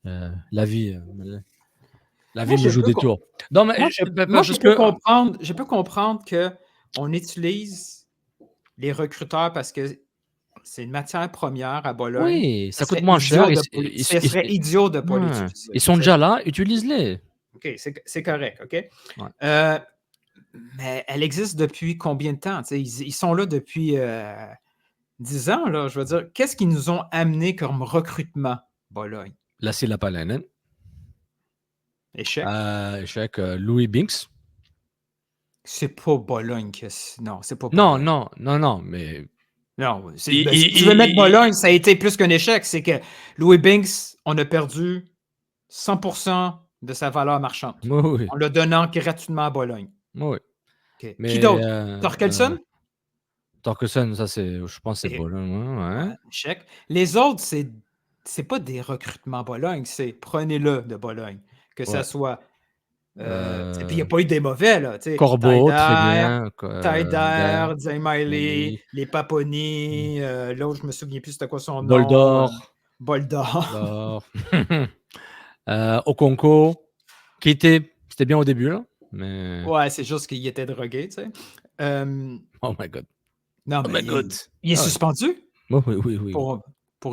La vie me joue des tours. Non, mais je peux comprendre qu'on utilise les recruteurs parce que c'est une matière première à Bologne. Oui, ça coûte moins cher. Ce serait idiot de ne pas l'utiliser. Ils sont déjà là, utilise-les. OK, c'est correct, OK? Ouais. Mais elle existe depuis combien de temps? Ils sont là depuis 10 ans, là. Je veux dire, qu'est-ce qu'ils nous ont amené comme recrutement, Bologne? Lassi Lapalainen. Échec. Échec. Louis Binks. C'est pas Bologne que... Non, c'est pas Bologne. Non, mais... Non, si tu veux mettre Bologne, ça a été plus qu'un échec. C'est que Louis Binks, on a perdu 100% de sa valeur marchande. Oui. En le donnant gratuitement à Bologne. Oui. Okay. Mais, qui d'autre? Torkelson? Torkelson, ça, je pense que c'est Bologne. Ouais. Échec. Les autres, c'est pas des recrutements Bologne, c'est prenez-le de Bologne. Que ça soit... Puis il n'y a pas eu des mauvais, là. Corbeau, très bien. Tyder, Zay Miley, les Paponi, l'autre, je me souviens plus c'était quoi son nom. Boldor. Okonko, c'était bien au début, là. Mais... Ouais, c'est juste qu'il était drogué, tu sais. Oh my God. Non, mais il est suspendu? Oui. Pour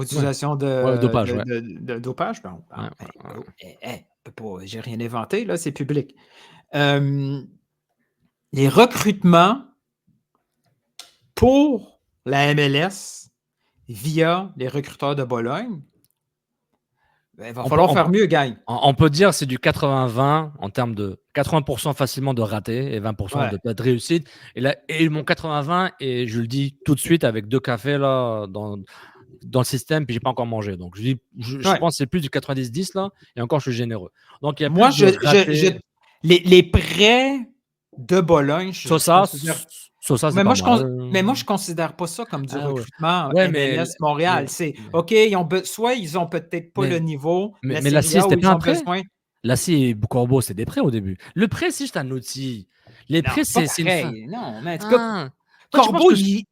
utilisation de dopage. De dopage? Bon, j'ai rien inventé, là, c'est public. Les recrutements pour la MLS via les recruteurs de Bologne, il va falloir faire mieux, gang. On peut dire que c'est du 80-20 en termes de 80% facilement de raté et 20% de réussite. Et mon 80-20, et je le dis tout de suite avec 2 cafés là, dans le système, puis j'ai pas encore mangé. Donc, je pense que c'est plus du 90-10 là, et encore, je suis généreux. Donc, il y a moi, les prêts de Bologne, mais moi, je considère pas ça comme du recrutement MLS Montréal. C'est OK, soit ils ont peut-être pas le niveau, mais la CIE, c'était pas un prêt. Lassie et Corbeau, c'est des prêts au début. Le prêt, c'est juste un outil. Les Non, prêts, c'est pas c'est une fin. pareil. Non, mais en tout cas, Ah. Toi, tu penses Corbeau, que-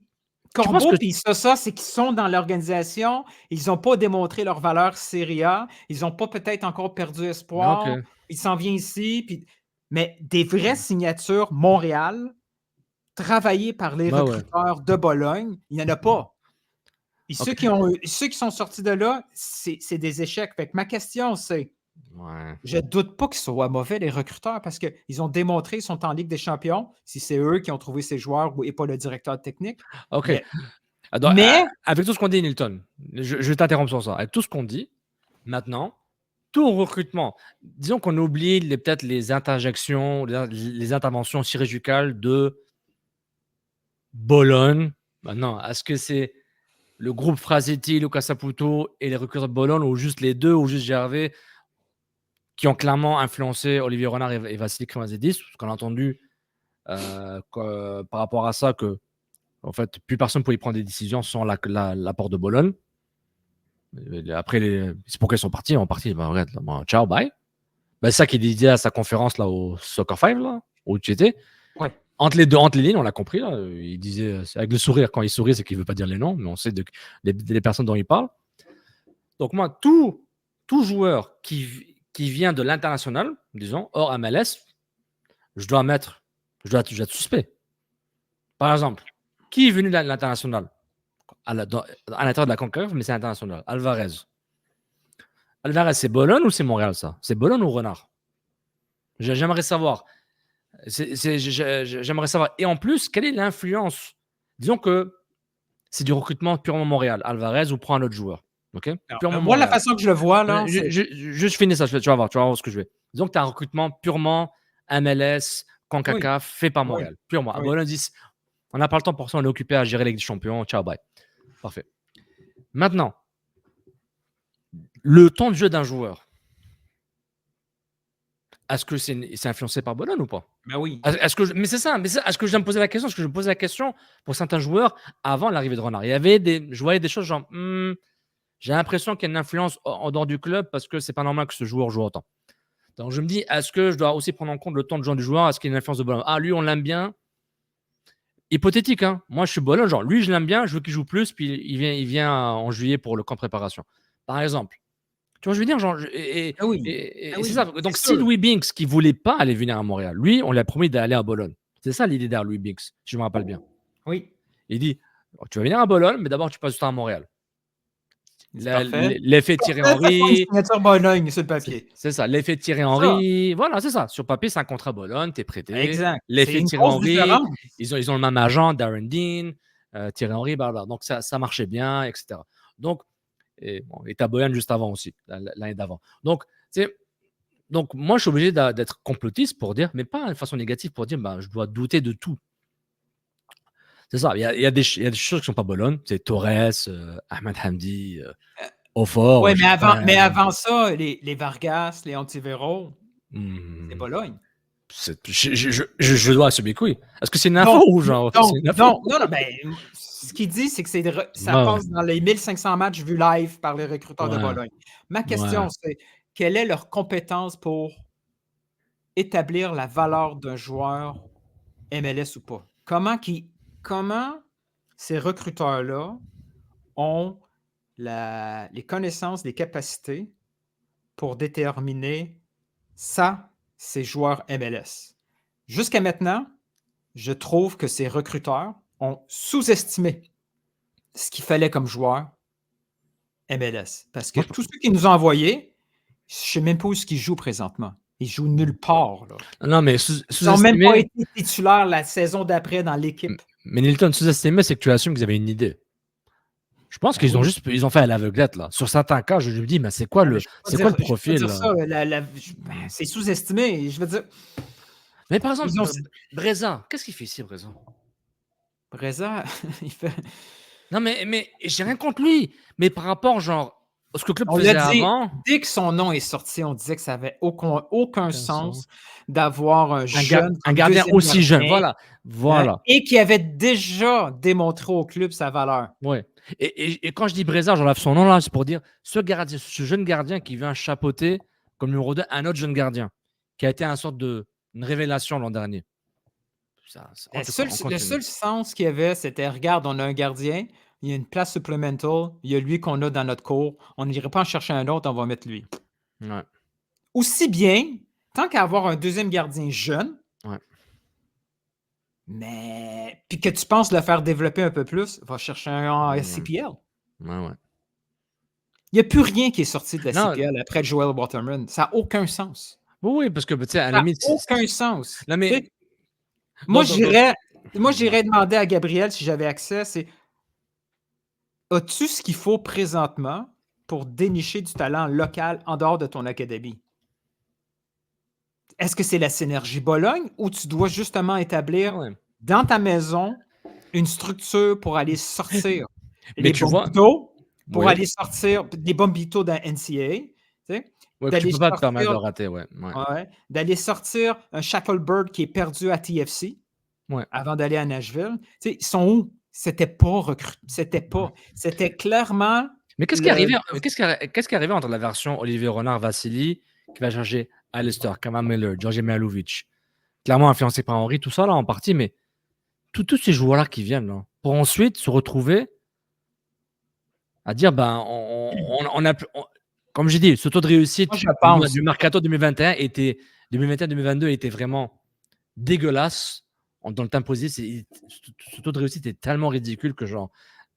penses Corbeau que- puis ça, c'est qu'ils sont dans l'organisation. Ils n'ont pas démontré leur valeur Serie A. Ils n'ont pas peut-être encore perdu espoir. Ok. Il s'en vient ici. Mais des vraies signatures Montréal, travaillées par les Ouais, ouais. recruteurs de Bologne, il n'y en a pas. Et ceux qui sont sortis de là, c'est des échecs. Fait que ma question, c'est, Ouais. je ne doute pas qu'ils soient mauvais, les recruteurs, parce qu'ils ont démontré qu'ils sont en Ligue des champions, si c'est eux qui ont trouvé ces joueurs et pas le directeur technique. Ok. Mais- Alors, mais- avec tout ce qu'on dit, Nilton, je vais t'interrompre sur ça. Avec tout ce qu'on dit, maintenant, tout recrutement, disons qu'on oublie peut-être les interjections, les interventions chirurgicales de Bologne. Maintenant, est-ce que c'est le groupe Frasetti, Luca Saputo et les recruteurs de Bologne, ou juste les deux, ou juste Gervais, qui ont clairement influencé Olivier Renard et Vassili Kremazidis, parce qu'on a entendu par rapport à ça que en fait, plus personne ne pouvait prendre des décisions sans l'apport de Bologne. Après, c'est pourquoi ils sont partis. Ils sont partis. Ben, regarde, ben, ciao, bye. Ben, c'est ça qu'il disait à sa conférence là, au Soccer 5, là, où tu étais. Ouais. Entre les lignes, on l'a compris. Là, il disait, avec le sourire, quand il sourit, c'est qu'il ne veut pas dire les noms, mais on sait les personnes dont il parle. Donc, moi, tout joueur qui vient de l'international, disons, hors MLS, je dois être suspect. Par exemple, qui est venu de l'international à l'intérieur de la CONCACAF, mais c'est international. Alvarez. Alvarez, c'est Bologne ou c'est Montréal, ça? C'est Bologne ou Renard? J'aimerais savoir. J'aimerais savoir. Et en plus, quelle est l'influence? Disons que c'est du recrutement purement Montréal. Alvarez ou prend un autre joueur. Okay? Purement moi, la Montréal. façon que je le vois, là, je finis ça. Tu vas voir ce que je vais. Disons que tu as un recrutement purement MLS, CONCACAF, fait par Montréal. Purement. À Bologne, disent on n'a pas le temps pour ça, on est occupé à gérer les champions. Ciao, bye. Parfait. Maintenant, le temps de jeu d'un joueur, est-ce que c'est influencé par Bologne ou pas? Ben oui. Mais c'est ça. Est-ce que je dois me poser la question? Est-ce que je me pose la question pour certains joueurs avant l'arrivée de Renard? Je voyais des choses genre, j'ai l'impression qu'il y a une influence en dehors du club parce que c'est pas normal que ce joueur joue autant. Donc je me dis, est-ce que je dois aussi prendre en compte le temps de jeu du joueur? Est-ce qu'il y a une influence de Bologne? Ah, lui, on l'aime bien. Hypothétique, hein. Moi, je suis Bologne. Genre, lui, je l'aime bien. Je veux qu'il joue plus. Puis il vient en juillet pour le camp de préparation. Par exemple. Tu vois, je veux dire, genre. C'est ça. Donc, si Louis Binks, qui ne voulait pas aller venir à Montréal, lui, on lui a promis d'aller à Bologne. C'est ça l'idée derrière Louis Binks, si je me rappelle bien. Oui. Il dit tu vas venir à Bologne, mais d'abord, tu passes du temps à Montréal. L'effet Thierry Henry. Signature Bologne sur le papier. C'est ça, l'effet Thierry Henry. Voilà, c'est ça. Sur papier, c'est un contrat Bologne, t'es prêté. Exact. L'effet Thierry Henry. Ils ont le même agent, Darren Dean, Thierry Henry, blablabla. Donc, ça marchait bien, etc. Donc, et t'as Bologne juste avant aussi, l'année d'avant. Donc, moi, je suis obligé d'être complotiste pour dire, mais pas de façon négative, pour dire, je dois douter de tout. C'est ça. Il y a des choses qui ne sont pas Bologne. C'est Torres, Ahmed Hamdi, Ofor. Oui, mais avant ça, les Vargas, les Antivero, c'est Bologne. Je dois assumer que oui. Est-ce que c'est une info ou genre? Non, ben, ce qu'il dit, c'est que ça passe dans les 1500 matchs vus live par les recruteurs de Bologne. Ma question, c'est quelle est leur compétence pour établir la valeur d'un joueur MLS ou pas? Comment ces recruteurs-là ont les connaissances, les capacités pour déterminer ces joueurs MLS? Jusqu'à maintenant, je trouve que ces recruteurs ont sous-estimé ce qu'il fallait comme joueur MLS. Parce que tous ceux qui nous ont envoyés, je ne sais même pas où ils jouent présentement. Ils jouent nulle part. Là. Non, mais ils n'ont même pas été titulaires la saison d'après dans l'équipe. Mais Nilton, sous-estimé, c'est que tu assumes qu'ils avaient une idée. Je pense qu'ils ont fait à l'aveuglette. Là. Sur certains cas, je me dis, mais c'est quoi le profil? C'est sous-estimé. Je veux dire. Mais par exemple, Breza, qu'est-ce qu'il fait ici, Breza? Breza, il fait. Non, mais j'ai rien contre lui. Mais par rapport, genre, à ce que le club faisait avant. Dès que son nom est sorti, on disait que ça n'avait aucun sens d'avoir un gardien aussi jeune. Voilà. Et qui avait déjà démontré au club sa valeur. Oui. Et quand je dis Breza, j'enlève son nom là, c'est pour dire ce jeune gardien qui vient chapeauter comme numéro 2 un autre jeune gardien qui a été une sorte de une révélation l'an dernier. En tout cas, on Le continue. seul sens qu'il y avait, c'était regarde, on a un gardien, il y a une place supplémentale, il y a lui qu'on a dans notre cours, on n'irait pas en chercher un autre, on va mettre lui. Ouais. Aussi bien, tant qu'à avoir un deuxième gardien jeune, Ouais. mais puis que tu penses le faire développer un peu plus, va chercher un en Ouais. CPL. Ouais. Il n'y a plus rien qui est sorti de la Non. CPL après Joel Waterman. Ça n'a aucun sens. Oui, parce que, tu sais, à Ça la n'a limite, aucun sens. Non, Tu mais sais, moi, dans- j'irais demander à Gabriel si j'avais accès, c'est as-tu ce qu'il faut présentement pour dénicher du talent local en dehors de ton académie? Est-ce que c'est la synergie Bologne ou tu dois justement établir Ouais. dans ta maison une structure pour aller sortir Mais les tu vois, bombitos, pour ouais, aller sortir des bombitos dans NCAA, tu sais, ouais, que tu d'aller peux pas te permettre de sortir, rater, ouais. d'aller sortir un Shacklebird qui est perdu à TFC Ouais. avant d'aller à Nashville. Tu sais, ils sont où? C'était pas recruté. C'était clairement. Mais qu'est-ce qui est arrivé qu'est-ce qui est arrivé entre la version Olivier Renard-Vassili qui va chercher Alistair, Kamal Miller, Georgi Mihailovic, clairement influencé par Henry, tout ça là en partie, mais tous ces joueurs-là qui viennent là, pour ensuite se retrouver à dire on a comme j'ai dit, ce taux de réussite Moi, je pense. du Mercato 2021-2022 était vraiment dégueulasse dans le temps positif. Ce taux de réussite est tellement ridicule que genre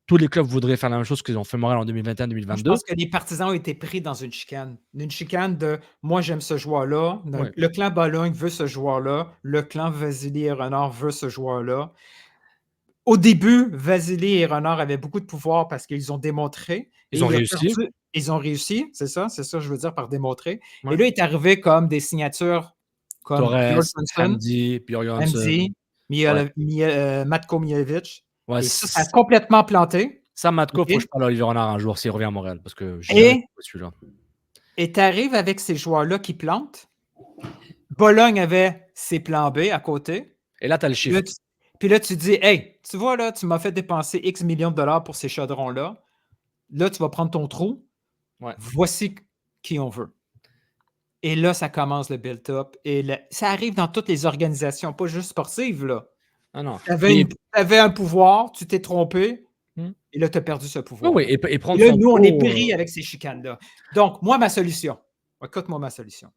tous les clubs voudraient faire la même chose qu'ils ont fait Montréal en 2021-2022. Je pense que les partisans ont été pris dans une chicane. Une chicane de moi, j'aime ce joueur-là. Ouais. Le clan Bologne veut ce joueur-là. Le clan Vasily et Renard veut ce joueur-là. Au début, Vasily et Renard avaient beaucoup de pouvoir parce qu'ils ont démontré. Ils ont réussi. Ils ont réussi, c'est ça, je veux dire par démontrer. Ouais. Et là, il est arrivé comme des signatures comme Torres, Bjornsson, Hamdi, Bjornsson. Hamdi, Matko Mihailovic. Ouais, Et ça a complètement planté. ça, Matko, Ok. faut que je parle à Olivier Renard un jour s'il revient à Montréal parce que j'ai Et- jamais trouvé celui-là. Et tu arrives avec ces joueurs-là qui plantent. Bologne avait ses plans B à côté. Et là, tu as le chiffre. Puis là, tu dis, hey, tu vois, là, tu m'as fait dépenser X millions de dollars pour ces chaudrons-là. Là, tu vas prendre ton trou. Ouais. Voici qui on veut. Et là, ça commence le build-up. Et ça arrive dans toutes les organisations, pas juste sportives, là. Ah non. Tu avais un pouvoir, tu t'es trompé, Hmm. et là, tu as perdu ce pouvoir. Oui, et prendre Et là, son nous, on est pot, pris avec ces chicanes-là. Donc, moi, ma solution, écoute-moi ma solution.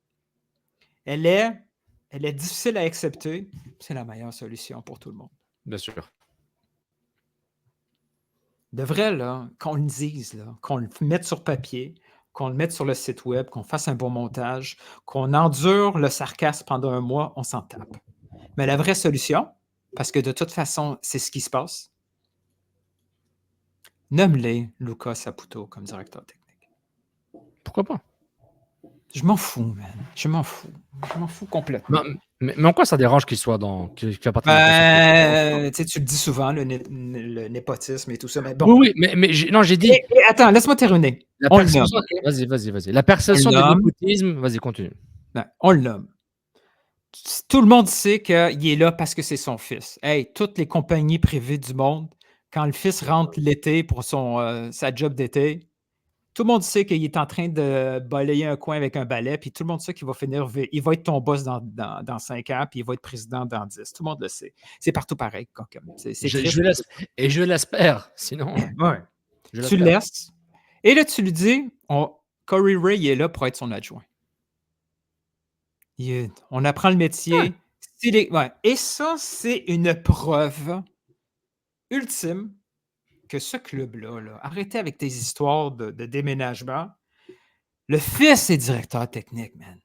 Elle est difficile à accepter. C'est la meilleure solution pour tout le monde. Bien sûr. De vrai, là, qu'on le dise, là, qu'on le mette sur papier, qu'on le mette sur le site web, qu'on fasse un bon montage, qu'on endure le sarcasme pendant un mois, on s'en tape. Mais la vraie solution, parce que de toute façon, c'est ce qui se passe, nomme-les Luca Saputo comme directeur technique. Pourquoi pas? Je m'en fous, man. Je m'en fous. Je m'en fous complètement. Mais en quoi ça dérange qu'il soit qu'il fait partie de la Tu le dis souvent, le népotisme et tout ça. Mais bon. Oui, mais j'ai dit. Attends, laisse-moi terminer. La On le perception... Vas-y. La perception de On le nomme. népotisme, vas-y, continue. Non, on le nomme. Tout le monde sait qu'il est là parce que c'est son fils. Hey, toutes les compagnies privées du monde, quand le fils rentre l'été pour sa job d'été, tout le monde sait qu'il est en train de balayer un coin avec un balai, puis tout le monde sait qu'il va finir, il va être ton boss dans 5 ans, puis il va être président dans 10. Tout le monde le sait. C'est partout pareil. Je l'espère, sinon. Ouais. Tu le laisses. Et là, tu lui dis, Corey Ray, il est là pour être son adjoint. On apprend le métier. Et ça, c'est une preuve ultime que ce club-là, arrêtez avec tes histoires de déménagement. Le fils est directeur technique, man.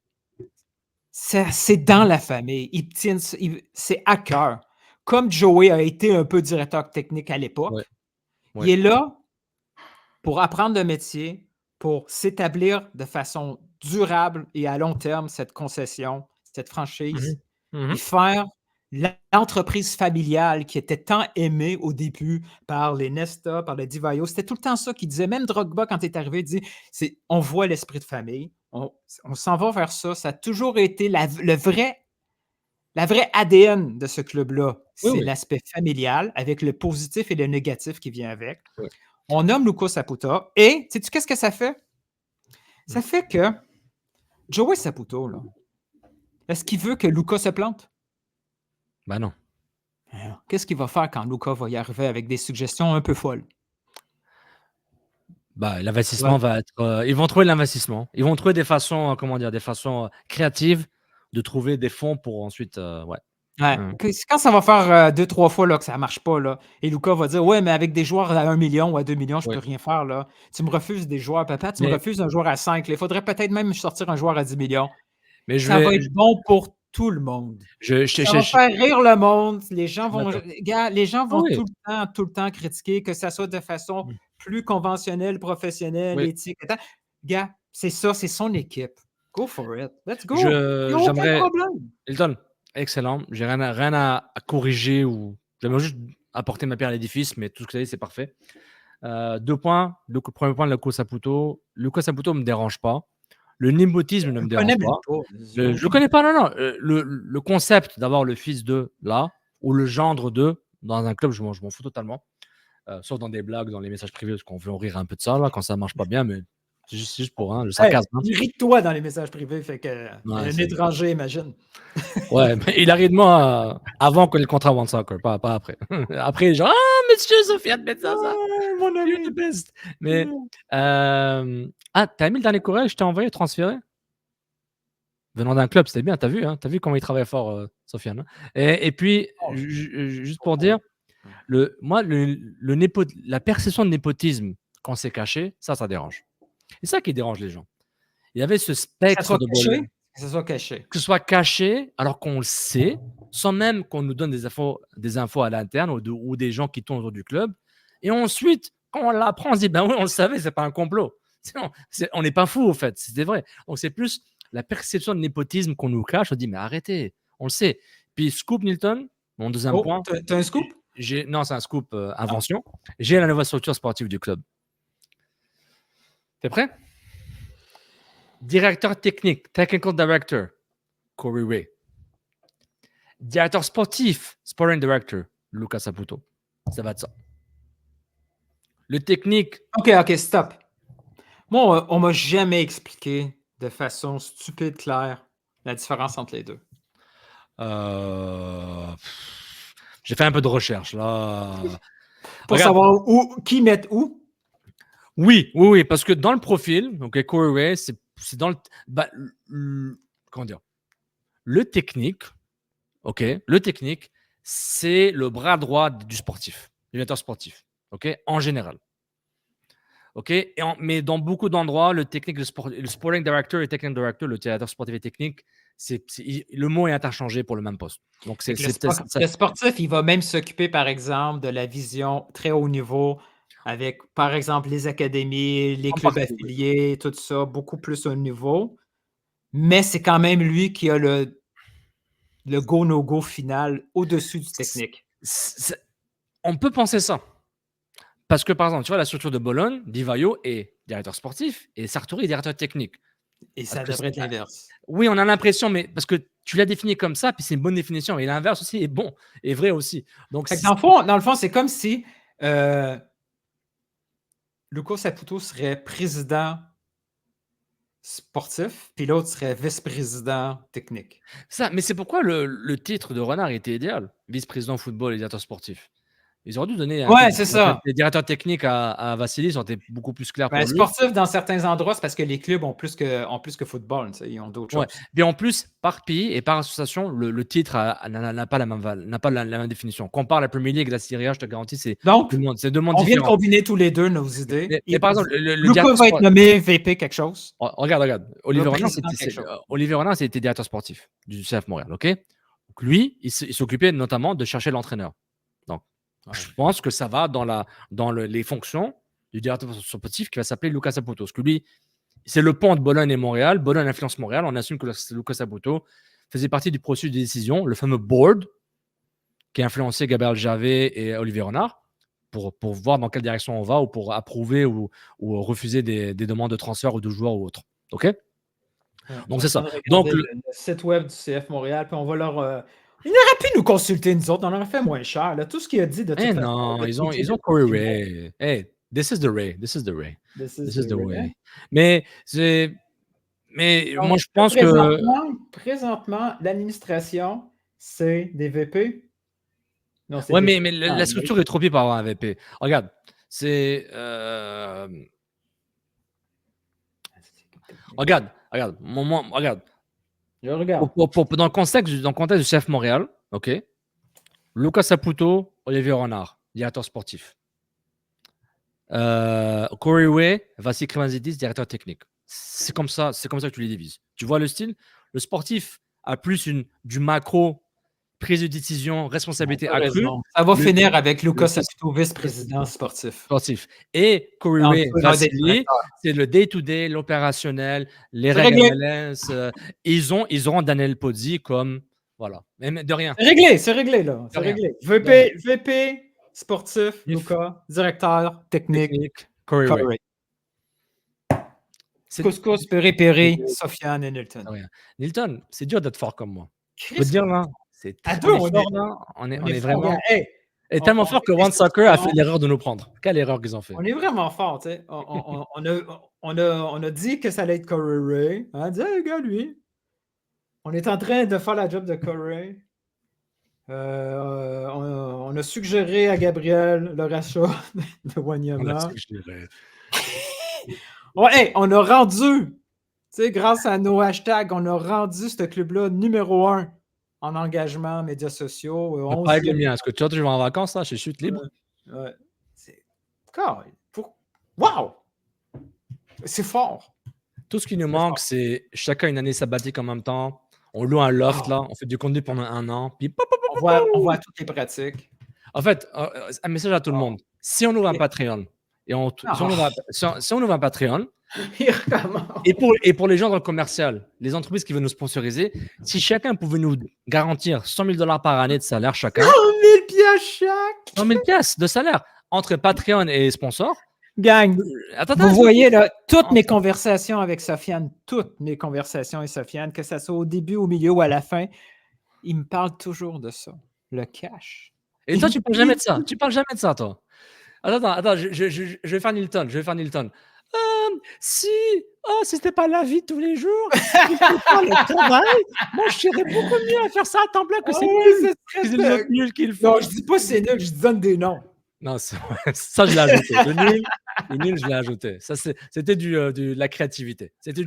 C'est dans la famille. C'est à cœur. Comme Joey a été un peu directeur technique à l'époque, Ouais. il est là pour apprendre le métier, pour s'établir de façon durable et à long terme cette concession, cette franchise, et faire l'entreprise familiale qui était tant aimée au début par les Nesta, par le Divayo. C'était tout le temps ça qu'il disait. Même Drogba, quand il est arrivé, il dit on voit l'esprit de famille, on s'en va vers ça. Ça a toujours été la vraie ADN de ce club-là. C'est l'aspect familial avec le positif et le négatif qui vient avec. Oui. On nomme Luca Saputo et sais-tu qu'est-ce que ça fait? Ça fait que Joey Saputo, là, est-ce qu'il veut que Luka se plante? Bah non. Alors, qu'est-ce qu'il va faire quand Luka va y arriver avec des suggestions un peu folles? Bah, Ouais. l'investissement va être, ils vont trouver l'investissement. Ils vont trouver des façons, comment dire? Des façons, créatives de trouver des fonds pour ensuite, ouais. Ouais, Mmh. quand ça va faire 2-3 fois là, que ça ne marche pas, là, et Luka va dire: «Ouais, mais avec des joueurs à 1 million ou à 2 millions, je Oui. peux rien faire, là. Tu me refuses des joueurs, papa, tu me Mais refuses un joueur à 5. Il faudrait peut-être même sortir un joueur à 10 millions. mais je Ça va vais être bon pour tout le monde. Ça va je faire rire le monde. Les je gens suis vont d'accord. gars, les gens Ah vont oui. tout le temps critiquer, que ça soit de façon Mmh. plus conventionnelle, professionnelle, Oui. éthique, gars, c'est ça, c'est son équipe. Go for it. Let's go. Il y a aucun J'aimerais problème. Hilton, excellent. J'ai rien à corriger ou j'aimerais juste apporter ma pierre à l'édifice, mais tout ce que tu as dit, c'est parfait. 2 points. Le 1er point, Luka Saputo. Luka Saputo me dérange pas. Le népotisme ne Je me le connais dérange même pas. pas. Je le connais pas, non, non. Le concept d'avoir le fils de là ou le gendre de dans un club, je m'en fous totalement. Sauf dans des blagues, dans les messages privés, parce qu'on veut en rire un peu de ça là, quand ça marche pas bien, mais c'est juste pour le Hey, sarcasme, hein. il rit de toi dans les messages privés, fait que Ouais, un c'est étranger, imagine. ouais, mais il arrive de moi avant que le contrat One Soccer, pas après. Après, genre: «Ah monsieur Sofiane Benzaza, Ouais, mon you're the ami. best». Mais, tu as mis le dernier courriel que je t'ai envoyé transféré? Venant d'un club, c'était bien, tu as vu, hein? Tu as vu comment il travaille fort, Sofiane, hein? Et puis, Oh, juste pour dire, moi, la perception de népotisme quand c'est caché, ça dérange. C'est ça qui dérange les gens. Il y avait ce que ça spectre soit de caché, Bologne, que ça soit caché. que ce soit caché alors qu'on le sait, sans même qu'on nous donne des infos à l'interne ou des gens qui tournent autour du club. Et ensuite, quand on l'apprend, on se dit: «Ben oui, on le savait, c'est pas un complot». On n'est pas fous, au fait, c'était vrai. Donc c'est plus la perception de népotisme qu'on nous cache. On dit: «Mais arrêtez, on le sait». Puis scoop Nilton, mon deuxième Oh, point, t'as un scoop? non, c'est un scoop, Ah, invention. J'ai la nouvelle structure sportive du club. Tu es prêt? Directeur technique, technical director, Corey Ray. Directeur sportif, sporting director, Luka Saputo. Ça va de ça. Le technique, OK, stop. Moi, on m'a jamais expliqué de façon stupide, claire, la différence entre les deux. j'ai fait un peu de recherche là. Pour Regarde, savoir qui mettre où? oui, parce que dans le profil, donc Corey Ray, c'est dans comment dire, le technique, ok, le technique, c'est le bras droit du sportif, du directeur sportif, ok, en général. Ok, mais dans beaucoup d'endroits, le technique, le sporting director et technical director, le directeur sportif et technique, le mot est interchangé pour le même poste. Donc Fait que le sportif, il va même s'occuper, par exemple, de la vision très haut niveau avec, par exemple, les académies, les en clubs partie, oui. affiliés, tout ça, beaucoup plus haut niveau. Mais c'est quand même lui qui a le go, no-go final au-dessus du technique. On peut penser ça. Parce que, par exemple, tu vois, la structure de Bologne, Di Vaio est directeur sportif et Sartori est directeur technique. Et ça Parce que devrait être l'inverse. Oui, on a l'impression, mais parce que tu l'as défini comme ça, puis c'est une bonne définition. Et l'inverse aussi est bon, est vrai aussi. Donc, Fait que dans le fond, c'est comme si Luka Saputo serait président sportif, puis l'autre serait vice-président technique. ça, mais c'est pourquoi le titre de Renard était idéal. Vice-président football et directeur sportif. Ils auraient dû donner un Ouais, titre c'est ça. de directeur technique à Vassili, ça aurait été beaucoup plus clair pour Ben, lui. sportif, dans certains endroits, c'est parce que les clubs ont plus que football. Tu sais, ils ont d'autres Ouais. choses. Mais en plus, par pays et par association, le titre n'a pas la même n'a pas la même définition. Quand on parle de la Premier League et la Serie A, je te garantis, c'est Donc, deux mondes on vient de différents. combiner tous les deux nos idées. Mais par exemple, le Luka directeur va être sport- nommé VP quelque chose. regarde. Olivier Renard, président quelque chose. Olivier Renard, c'était directeur sportif du CF Montréal. Ok. Donc lui, il s'occupait notamment de chercher l'entraîneur. Donc, je pense que ça va dans les fonctions du directeur sportif qui va s'appeler Luka Saputo. Parce que lui, c'est le pont de Bologne et Montréal. Bologne influence Montréal. On assume que Luka Saputo faisait partie du processus de décision, le fameux board qui a influencé Gabriel Javet et Olivier Renard pour voir dans quelle direction on va ou pour approuver ou refuser des demandes de transfert ou de joueurs ou autres. OK? Donc, c'est ça. Donc, le site web du CF Montréal, puis on va leur. Il aurait pu nous consulter, nous autres. On aurait fait moins cher. Là. Tout ce qu'il a dit de toute façon. non, ils ont Corey Ray. Hey, this is the Ray. This is the Ray. This This is the the way. way. Mais Mais Donc, moi, je pense que. présentement, l'administration, c'est des VP. Non, c'est Ouais, des mais la présidents. structure est trop petite pour avoir un VP. Regarde, c'est. Regarde. Regarde. Je regarde. Dans le contexte du CF Montréal, ok. Lucas Saputo, Olivier Renard, directeur sportif. Corey Way, Vasily Kremanzidis, directeur technique. C'est comme ça que tu les divises. Tu vois le style? Le sportif a plus du macro, prise de décision, responsabilité T'as accrue. raison. Ça va Le- finir avec le- Lucas Saputo, vice-président sportif. sportif. Et Corey En Way, dessous, il va être Vasily, directeur. c'est le day-to-day, l'opérationnel, les C'est règles réglé. MLS. Ils auront Daniel Podzi comme. Voilà. Mais de rien. C'est réglé, là. C'est rien. réglé. VP, sportif, Lucas, directeur, technique, Technique, Corey Way. Corey. C'est- Couscous, Péré, Sofiane et Nilton. de rien. Nilton, c'est dur d'être fort comme moi. Je peux Chris, te dire là, c'est à très deux, on fort est- là. On est fort, vraiment. gars. Hey, Et tellement on fort que est One Soccer a fort. fait l'erreur de nous prendre. Quelle erreur qu'ils ont fait? on est vraiment fort, tu sais. On a dit que ça allait être Corey Ray. On a dit, hey, gars, lui. On est en train de faire la job de Corey. On a suggéré à Gabriel le rachat de On Wanyama. l'a suggéré. Ouais, hey, on a rendu, tu sais, grâce à nos hashtags, on a rendu ce club-là numéro 1 en engagement, médias sociaux. Pas avec le mien. Est-ce que tu vois, je vais en vacances là? Je suis libre. Ouais. C'est... Wow! C'est fort. Tout ce qui nous manque, c'est chacun une année sabbatique en même temps. On loue un loft là, on fait du contenu pendant 1 an. Puis On voit toutes les pratiques. en fait, un message à tout le monde. Si on ouvre un Patreon, si on ouvre un Patreon, Il recommence. et pour les gens dans le commercial, les entreprises qui veulent nous sponsoriser, si chacun pouvait nous garantir 100 000 $ par année de salaire chacun, 100 000 piastres chaque! 100 000 piastres de salaire entre Patreon et sponsors. Gang, Attends, vous voyez là, toutes mes conversations avec Sofiane, toutes mes conversations avec Sofiane, que ce soit au début, au milieu ou à la fin, il me parle toujours de ça. Le cash. Et toi, tu parles jamais de ça. Tu parles jamais de ça, toi. Attends, je vais faire Nilton. Si c'était pas la vie de tous les jours, si c'était pas le travail, moi, je serais beaucoup mieux à faire ça à temps plein que c'est nul. C'est les autres nuls qui le font. Non, je dis pas c'est nul, je donne des noms. Non, ça, je l'ai ajouté. Le nul, je l'ai ajouté. Ça, c'était de la créativité. C'était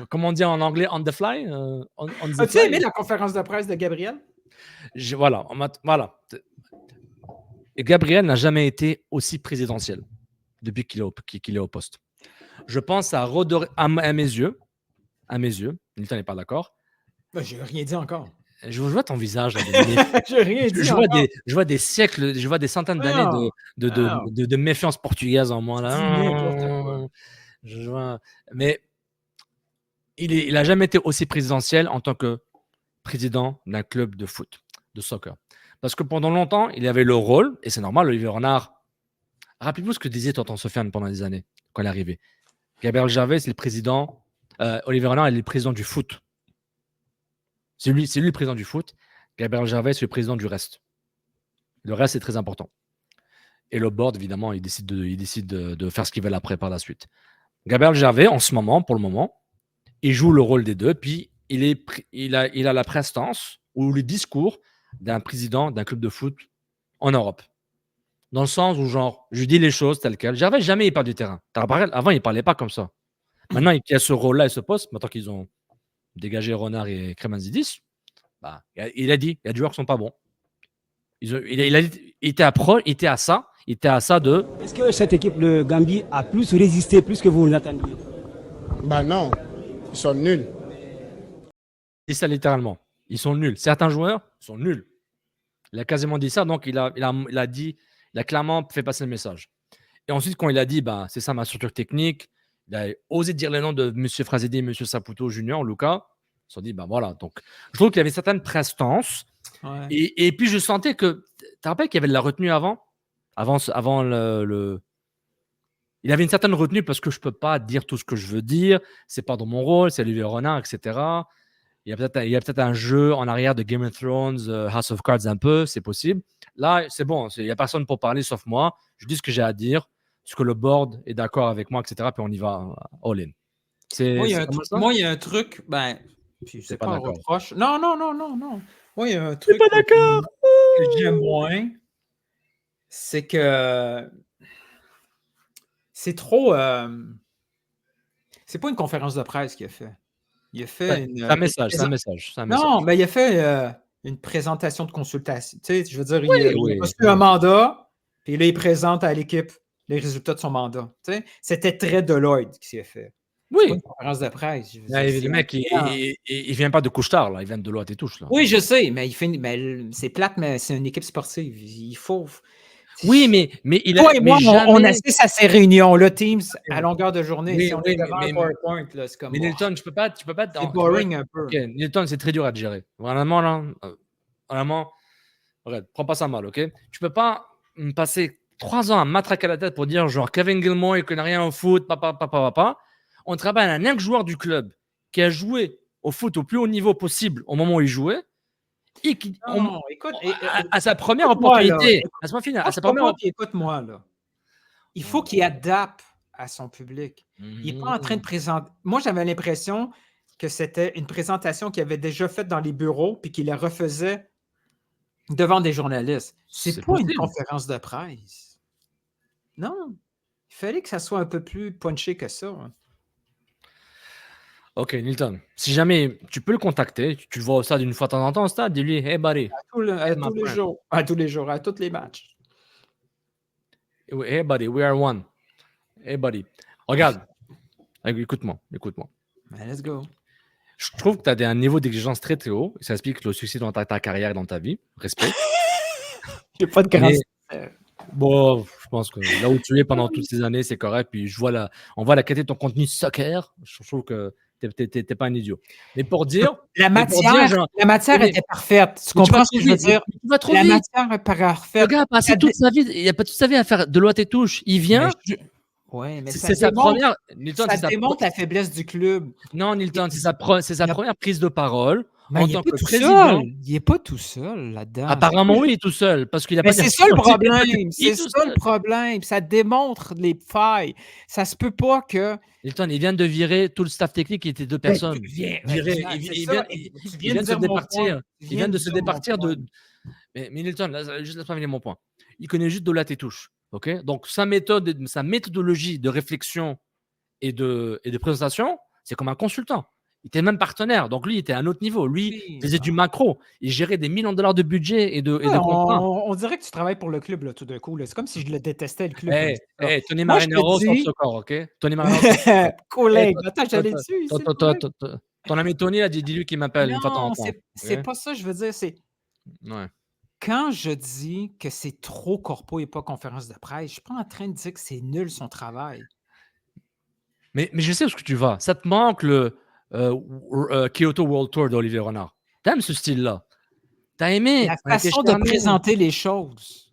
comment on dit en anglais, on the fly? On the As-tu fly? aimé la conférence de presse de Gabriel? Voilà. Et Gabriel n'a jamais été aussi présidentiel depuis qu'il est au poste. Je pense à redorer, à mes yeux, Nilton n'est pas d'accord. Ben, j'ai rien dit encore. Je vois ton visage. Là, Dominique. J'ai rien dit encore. Je vois des siècles, je vois des centaines d'années de méfiance portugaise en moi. Là. Mais il n'a jamais été aussi présidentiel en tant que président d'un club de foot, de soccer. Parce que pendant longtemps, il avait le rôle, et c'est normal, Olivier Renard. Rappelez-vous ce que disait tonton Sofiane pendant des années, quand il est arrivé. Gabriel Gervais, c'est le président. Olivier Renard, il est le président du foot. C'est lui le président du foot. Gabriel Gervais, c'est le président du reste. Le reste, c'est très important. Et le board, évidemment, il décide de faire ce qu'ils veulent après par la suite. Gabriel Gervais, en ce moment, pour le moment, il joue le rôle des deux, puis il a la prestance ou le discours d'un président d'un club de foot en Europe. Dans le sens où, genre, je dis les choses telles quelles. Gervais, jamais il parle du terrain. Avant, il ne parlait pas comme ça. Maintenant, il a ce rôle-là et ce poste, maintenant qu'ils ont dégagé Renard et Kremanzidis, bah, il a dit, il y a des joueurs qui ne sont pas bons. Il était à ça de... Est-ce que cette équipe de Gambie a plus résisté, plus que vous l'attendiez? Ben non, ils sont nuls. Il dit ça littéralement. Ils sont nuls. Certains joueurs sont nuls. Il a quasiment dit ça, donc il a clairement fait passer le message. Et ensuite, quand il a dit, bah, c'est ça ma structure technique, il a osé dire les noms de M. Frazedi et M. Saputo Junior, Lucas. Ils se sont dit, bah voilà. Donc, je trouve qu'il y avait une certaine prestance. Ouais. Et puis, je sentais que. Tu te rappelles qu'il y avait de la retenue avant Il avait une certaine retenue parce que je ne peux pas dire tout ce que je veux dire. Ce n'est pas dans mon rôle, c'est Olivier Renard, etc. Il y a peut-être un jeu en arrière de Game of Thrones, House of Cards un peu, c'est possible. Là, c'est bon, il n'y a personne pour parler sauf moi. Je dis ce que j'ai à dire, ce que le board est d'accord avec moi, etc. Puis on y va all-in. Moi, il y a C'est un comment truc, ça? moi, il y a un truc, ben, puis Tu c'est pas pas un d'accord. reproche. Non, non, non, non, non. Moi, il y a un Tu truc pas d'accord? que j'aime moins, c'est que c'est trop. C'est pas une conférence de presse qu'il a fait. Il a Ouais, fait c'est un une message, c'est un présen message, c'est un non, message. mais il a fait, une présentation de consultation. Tu sais, je veux dire, Oui, il a oui, reçu un oui. mandat, puis là, il présente à l'équipe les résultats de son mandat. Tu sais? C'était très Deloitte qui s'est fait. C'est pas une Oui. conférence de presse. Je veux dire, Mais le c'est un mec, client. il vient pas de Couche-Tard, là, il vient de Deloitte et Touche, là. Oui, je sais, mais c'est plate, mais c'est une équipe sportive. Il faut Oui, mais il a toi et mais moi, on jamais assiste à ces réunions-là, Teams, à longueur de journée. oui, Si on est oui, devant un PowerPoint, là, c'est comme, mais oh, Nilton, tu peux pas c'est dans tu peux boring un OK, peu. Nilton, c'est très dur à gérer. Vraiment là, vraiment, regarde, prends pas ça mal, OK? Tu peux pas me passer 3 ans à me matraquer la tête pour dire genre Kevin Gilmore, il connaît rien au foot, papa, papa, papa. On travaille à un ex-joueur du club qui a joué au foot au plus haut niveau possible au moment où il jouait et qui, Non, écoute, à sa première écoute-moi, là. opportunité, laisse-moi finir, à sa Lâche-toi première pas, op puis écoute-moi, là. Il faut non. qu'il adapte à son public. Il n'est pas en train Mmh. de présenter. Moi, j'avais l'impression que c'était une présentation qu'il avait déjà faite dans les bureaux, puis qu'il la refaisait devant des journalistes. C'est C'est pas une possible. conférence de presse. Non. Il fallait que ça soit un peu plus punché que ça. OK, Nilton, si jamais tu peux le contacter, tu le vois au stade une fois de temps en temps au stade, dis-lui: «Hey buddy, À my tous les friend. jours. À tous les jours, à tous les matchs. Hey buddy, we are one. Hey buddy». Regarde, écoute-moi, écoute-moi. Ben, let's go. Je trouve que tu as un niveau d'exigence très, très haut. Ça explique le succès dans ta carrière et dans ta vie. Respect. J'ai pas de grand Mais bon, je pense que là où tu es pendant toutes ces années, c'est correct. Puis on voit la qualité de ton contenu soccer. Je trouve que t'es pas un idiot. Mais pour dire, La mais pour dire, matière, genre, la matière mais était parfaite. Tu mais tu vas comprends ce trop que je veux vite, dire? tu vas trop La vite. matière est Le parfaite. gars a passé toute sa vie, il a pas toute sa vie à faire de Deloitte et Touche. Il vient, Ouais, mais c'est sa première. Nilton, ça c'est sa démontre la faiblesse du club. non, Nilton, c'est sa Il y a première prise de parole Mais en il est tant pas que tout président. seul. Il est pas tout seul là-dedans. Apparemment, oui, il est tout seul parce qu'il a Mais pas c'est dit ça le problème. il C'est est tout ça le seul. problème. Ça démontre les failles. Ça se peut pas que. Nilton, il vient de virer tout le staff technique qui était 2 Ben, personnes. tu viens, Viré, exact, c'est il ça. vient Tu il viens vient de de se dire mon point. départir. Tu Il viens vient de de se dire mon départir point. de mais Nilton, là, juste laisse-moi finir mon point. Il connaît juste Deloitte et Touche, OK? Donc sa méthodologie de réflexion et de présentation, c'est comme un consultant. Il était même partenaire, donc lui, il était à un autre niveau. Lui, il Oui, faisait du macro. Il gérait des millions de dollars de budget et de ouais, contrats. on dirait que tu travailles pour le club là, tout d'un coup. Là. C'est comme si je le détestais, le club comme ça. Tony Moi, je Marinaro te sur dis, ce corps, OK? Tony Marinaro sur ce corps. collègue, Toi attends, toi j'allais toi dessus, toi c'est le toi toi problème. toi ton ami Tony, là, dis-lui qu'il m'appelle une fois de temps en Non, temps, c'est OK? pas ça, je veux dire, c'est Ouais. quand je dis que c'est trop corpo et pas conférence de presse, je suis pas en train de dire que c'est nul son travail. Mais je sais où ce que tu vas. Ça te manque le, Kyoto World Tour d'Olivier Renard. Tu aimes ce style-là. Tu as aimé, La on était façon de charmés. présenter les choses,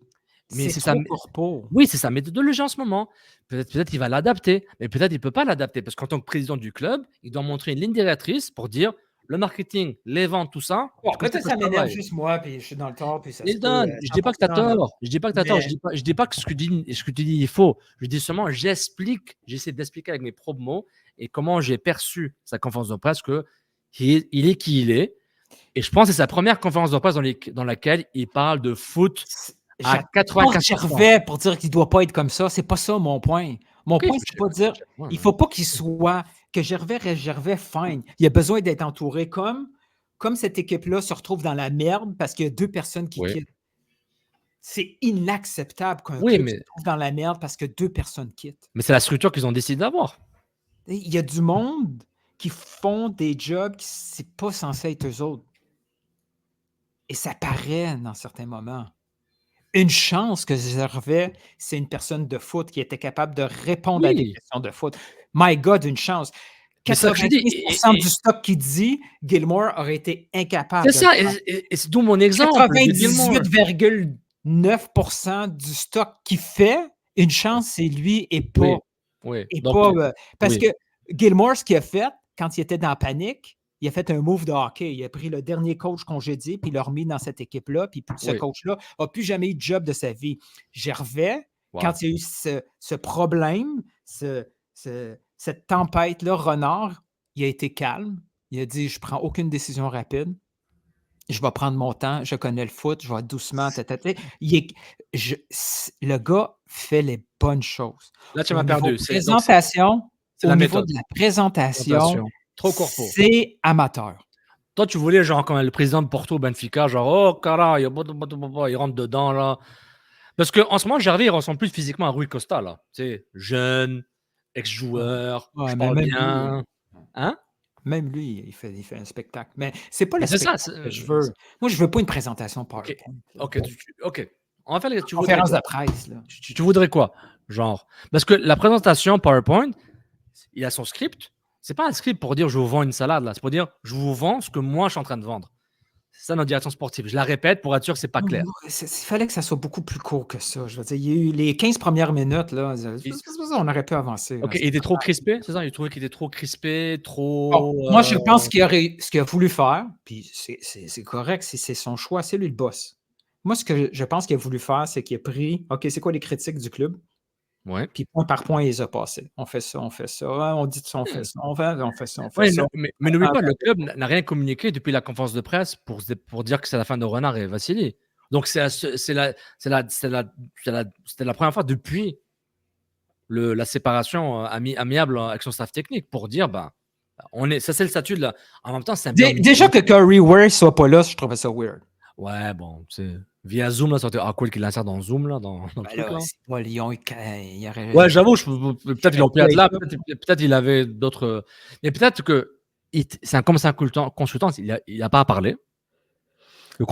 Mais c'est c'est sa trop mé corpo. oui, c'est sa méthodologie en ce moment. Peut-être il va l'adapter, mais peut-être il peut pas l'adapter parce qu'en tant que président du club, il doit montrer une ligne directrice pour dire: «Le marketing, les ventes, tout ça, Bon, c'est comme ça peut-être que ça je m'énerve travaille». juste moi, puis je suis dans le tort, puis ça se peut, Hilton, je dis pas que tu as 100%, là. tort. Je dis pas que tu as tort. Mais Je dis pas que ce que tu dis est faux. Je dis seulement j'essaie d'expliquer avec mes propres mots et comment j'ai perçu sa conférence de presse que il est qui il est et je pense que c'est sa première conférence de presse dans laquelle il parle de foot à j'adore 84%. Gervais pour dire qu'il doit pas être comme ça. C'est pas ça mon point. Mon OK, point, c'est pas de dire ouais, il faut pas qu'il soit que Gervais reste Gervais fine. Il a besoin d'être entouré comme cette équipe-là se retrouve dans la merde parce qu'il y a 2 personnes qui oui. quittent. C'est inacceptable qu'un Oui, club se mais trouve dans la merde parce que 2 personnes quittent. c'est la structure qu'ils ont décidé d'avoir. Il y a du monde qui font des jobs qui c'est pas censé être eux autres. Et ça paraît dans certains moments. Une chance que Gervais, c'est une personne de foot qui était capable de répondre à des Oui, questions de foot. My God, une chance. mais c'est ça que je dis 95% du stock qu'il dit, Gilmore aurait été incapable c'est de le ça faire. et c'est d'où mon exemple de Gilmore. 98,9% du stock qu'il fait, une chance, c'est lui et Oui, pas oui, et donc pas, parce oui, que Gilmore, ce qu'il a fait, quand il était dans la panique, il a fait un move de hockey. Il a pris le dernier coach congédié, puis il l'a remis dans cette équipe-là, puis ce oui. coach-là n'a plus jamais eu de job de sa vie. Gervais, Wow. quand il y a eu ce problème, ce cette tempête-là, Renard, il a été calme. Il a dit, je prends aucune décision rapide. Je vais prendre mon temps. Je connais le foot. Je vais doucement. Le gars fait les bonnes choses. Là, tu Au m'as niveau perdu. présentation, C'est au la niveau méthode. de la présentation, Présentation. Trop corpo. c'est amateur. Toi, tu voulais, genre, comme le président de Porto, Benfica, genre, oh, cara, il rentre dedans, là. Parce qu'en ce moment, Gervais, il ressemble plus physiquement à Rui Costa, là. Tu sais, jeune, ex-joueur, Ouais, je mais parle même bien. Hein? Même lui, il fait un spectacle. Mais c'est pas le Mais c'est ça. spectacle que je veux. Moi, je veux pas une présentation PowerPoint. Ok. En fait, tu voudrais Conférence quoi? de presse, là. Tu voudrais quoi? Genre. Parce que la présentation PowerPoint, il a son script. C'est pas un script pour dire je vous vends une salade, là. C'est pour dire je vous vends ce que moi je suis en train de vendre. C'est ça notre direction sportive. Je la répète pour être sûr que c'est pas clair. Il fallait que ça soit beaucoup plus court que ça. Je veux dire, il y a eu les 15 premières minutes, là. On aurait pu avancer. Ok, il était trop crispé, c'est ça? Il trouvait qu'il était trop crispé, trop. Bon, moi, je pense ce qu'il a voulu faire, puis c'est correct, si c'est son choix, c'est lui le boss. Moi, ce que je pense qu'il a voulu faire, c'est qu'il a pris, OK, c'est quoi les critiques du club? Ouais. Puis point par point, il les a passés. On fait ça, on dit ça, on fait ça, on fait ça, on fait Ouais, ça. mais n'oublie pas, le club n'a rien communiqué depuis la conférence de presse pour dire que c'est la fin de Renard et Vassili. Donc, c'était la première fois depuis la séparation amiable avec son staff technique pour dire, ça c'est le statut de la. En même temps, c'est un Déjà que Curry Ware soit pas là, je trouvais ça weird. Ouais, bon, tu sais, via Zoom, là, ça aurait été awkward qu'il l'insère dans Zoom, là, dans le truc, là. C'est pas Lyon, il aurait... Ouais, j'avoue, peut-être qu'ils l'ont pris là, peut-être il avait d'autres. Mais peut-être que comme c'est un consultant, il n'a pas à parler. C'est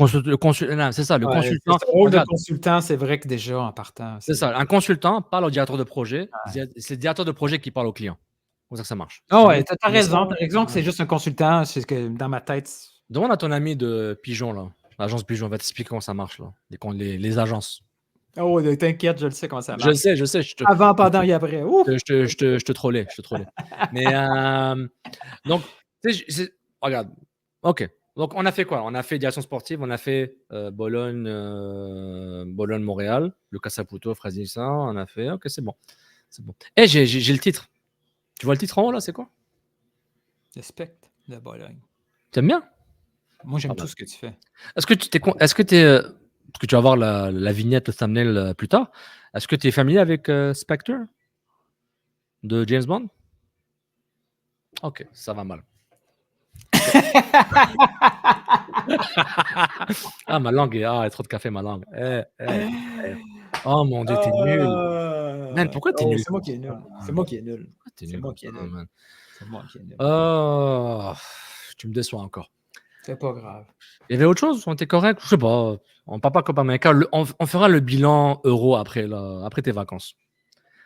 ça, le consultant. Le rôle de consultant, c'est vrai que déjà en partant. C'est ça, un consultant parle au directeur de projet. C'est le directeur de projet qui parle au client. C'est comme ça que ça marche. Ah ouais, t'as raison que c'est juste un consultant. C'est que dans ma tête. Demande à ton ami de Pigeon, là. L'agence Pigeon, va t'expliquer comment ça marche, là. Les agences. Oh, t'inquiète, je le sais comment ça marche. Je sais. Avant, pendant et après. Je te trollais. Mais, donc, regarde. OK. Donc, on a fait quoi? On a fait direction sportive, on a fait Bologne-Montréal, Lucas Saputo, Frasier, on a fait. OK, c'est bon. Eh, j'ai le titre. Tu vois le titre en haut, là, c'est quoi? Le spectre de Bologne. T'aimes bien? Moi, j'aime tout ce que tu fais. Est-ce que parce que tu vas voir la vignette, le thumbnail plus tard. Est-ce que tu es familier avec Spectre de James Bond? Ok, ça va mal. Ma langue est trop de café, ma langue. Oh mon Dieu, t'es nul. Man, pourquoi t'es nul? C'est moi qui est nul. C'est moi qui est nul. Oh, tu me déçois encore. C'est pas grave. Il y avait autre chose? On était correct? Je sais pas. On parle pas Copa América. On fera le bilan euro après tes vacances.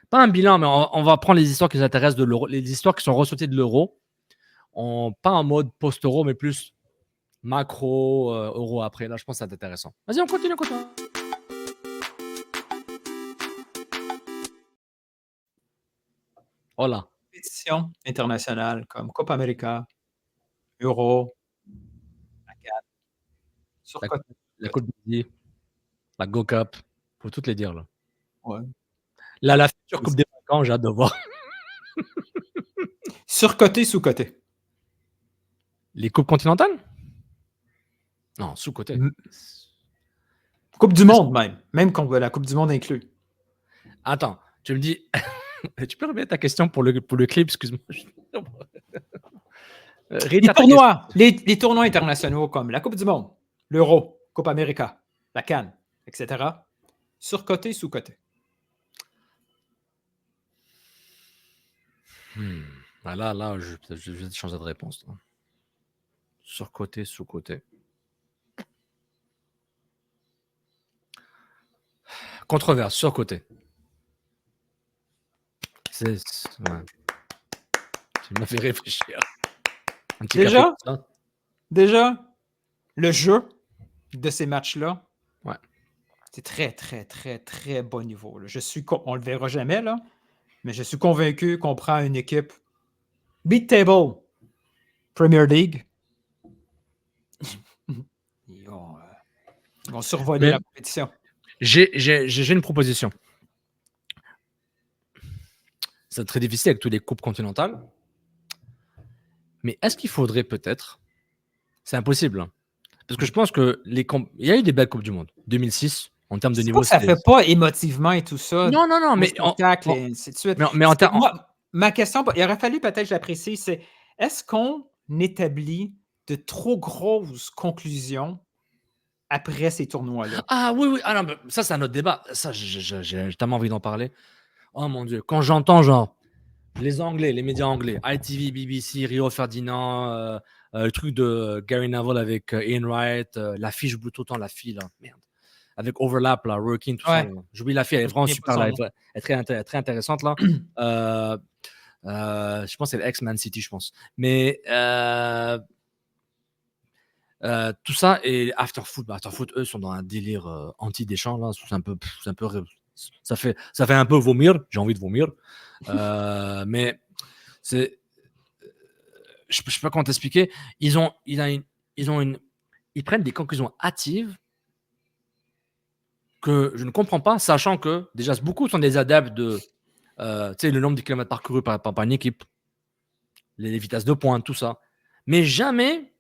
Pas un bilan, mais on va prendre les histoires qui nous intéressent de l'euro, les histoires qui sont ressorties de l'euro. Pas en mode post-euro, mais plus macro euro après. Là, je pense que c'est intéressant. Vas-y, on continue. Voilà. Compétition internationale comme Copa América, Euro, la CAN, la Coupe d'Asie, la Go Cup, faut toutes les dire là. Ouais. La future Coupe des Balkans, j'ai hâte de voir. Surcoté, sous-coté. Les coupes continentales? Non, sous-coté. Coupe du monde même la Coupe du monde inclus. Attends, tu me dis. Tu peux remettre ta question pour le clip, excuse-moi. Les tournois internationaux comme la Coupe du monde, l'Euro, Coupe América, la CAN, etc. Surcoté, sous-coté. Là, je vais changer de réponse. Là. Surcoté, sous-coté. Controverse, surcoté. Ouais. Tu m'as fait réfléchir. Déjà, le jeu de ces matchs-là, ouais. C'est très, très, très, très bon niveau. Là. On le verra jamais, là, mais je suis convaincu qu'on prend une équipe Beat Table Premier League. Ils vont survoler la compétition. J'ai une proposition. c'est très difficile avec toutes les coupes continentales. Mais est-ce qu'il faudrait peut-être, c'est impossible, hein, parce que je pense que il y a eu des belles coupes du monde. 2006, en termes de C'est niveau, pas que ça fait pas émotivement et tout ça. Non, Le mais spectacle et ainsi de suite. mais en termes, Ma question, il aurait fallu peut-être que je la précise, c'est est-ce qu'on établit de trop grosses conclusions après ces tournois-là? ah oui, ah non, mais ça c'est un autre débat. Ça, j'ai tellement envie d'en parler. Oh mon Dieu, quand j'entends genre les Anglais, les médias anglais, ITV, BBC, Rio Ferdinand, le truc de Gary Neville avec Ian Wright, la fille, j'oublie tout le temps la fille là, merde. Avec Overlap, là, Working, tout ça. Ouais. Là. J'oublie la fille, elle est vraiment Je me souviens super pas là, de son elle est très intéressante là. Je pense que c'est l'ex-Man City, je pense. Mais tout ça et Afterfoot, eux sont dans un délire anti-Deschamps là. C'est un peu, ça fait un peu vomir. J'ai envie de vomir, mais c'est, je sais pas comment t'expliquer. Ils prennent des conclusions hâtives que je ne comprends pas, sachant que déjà beaucoup sont des adeptes de, le nombre de kilomètres parcourus par une équipe, les vitesses de pointe, tout ça. Mais jamais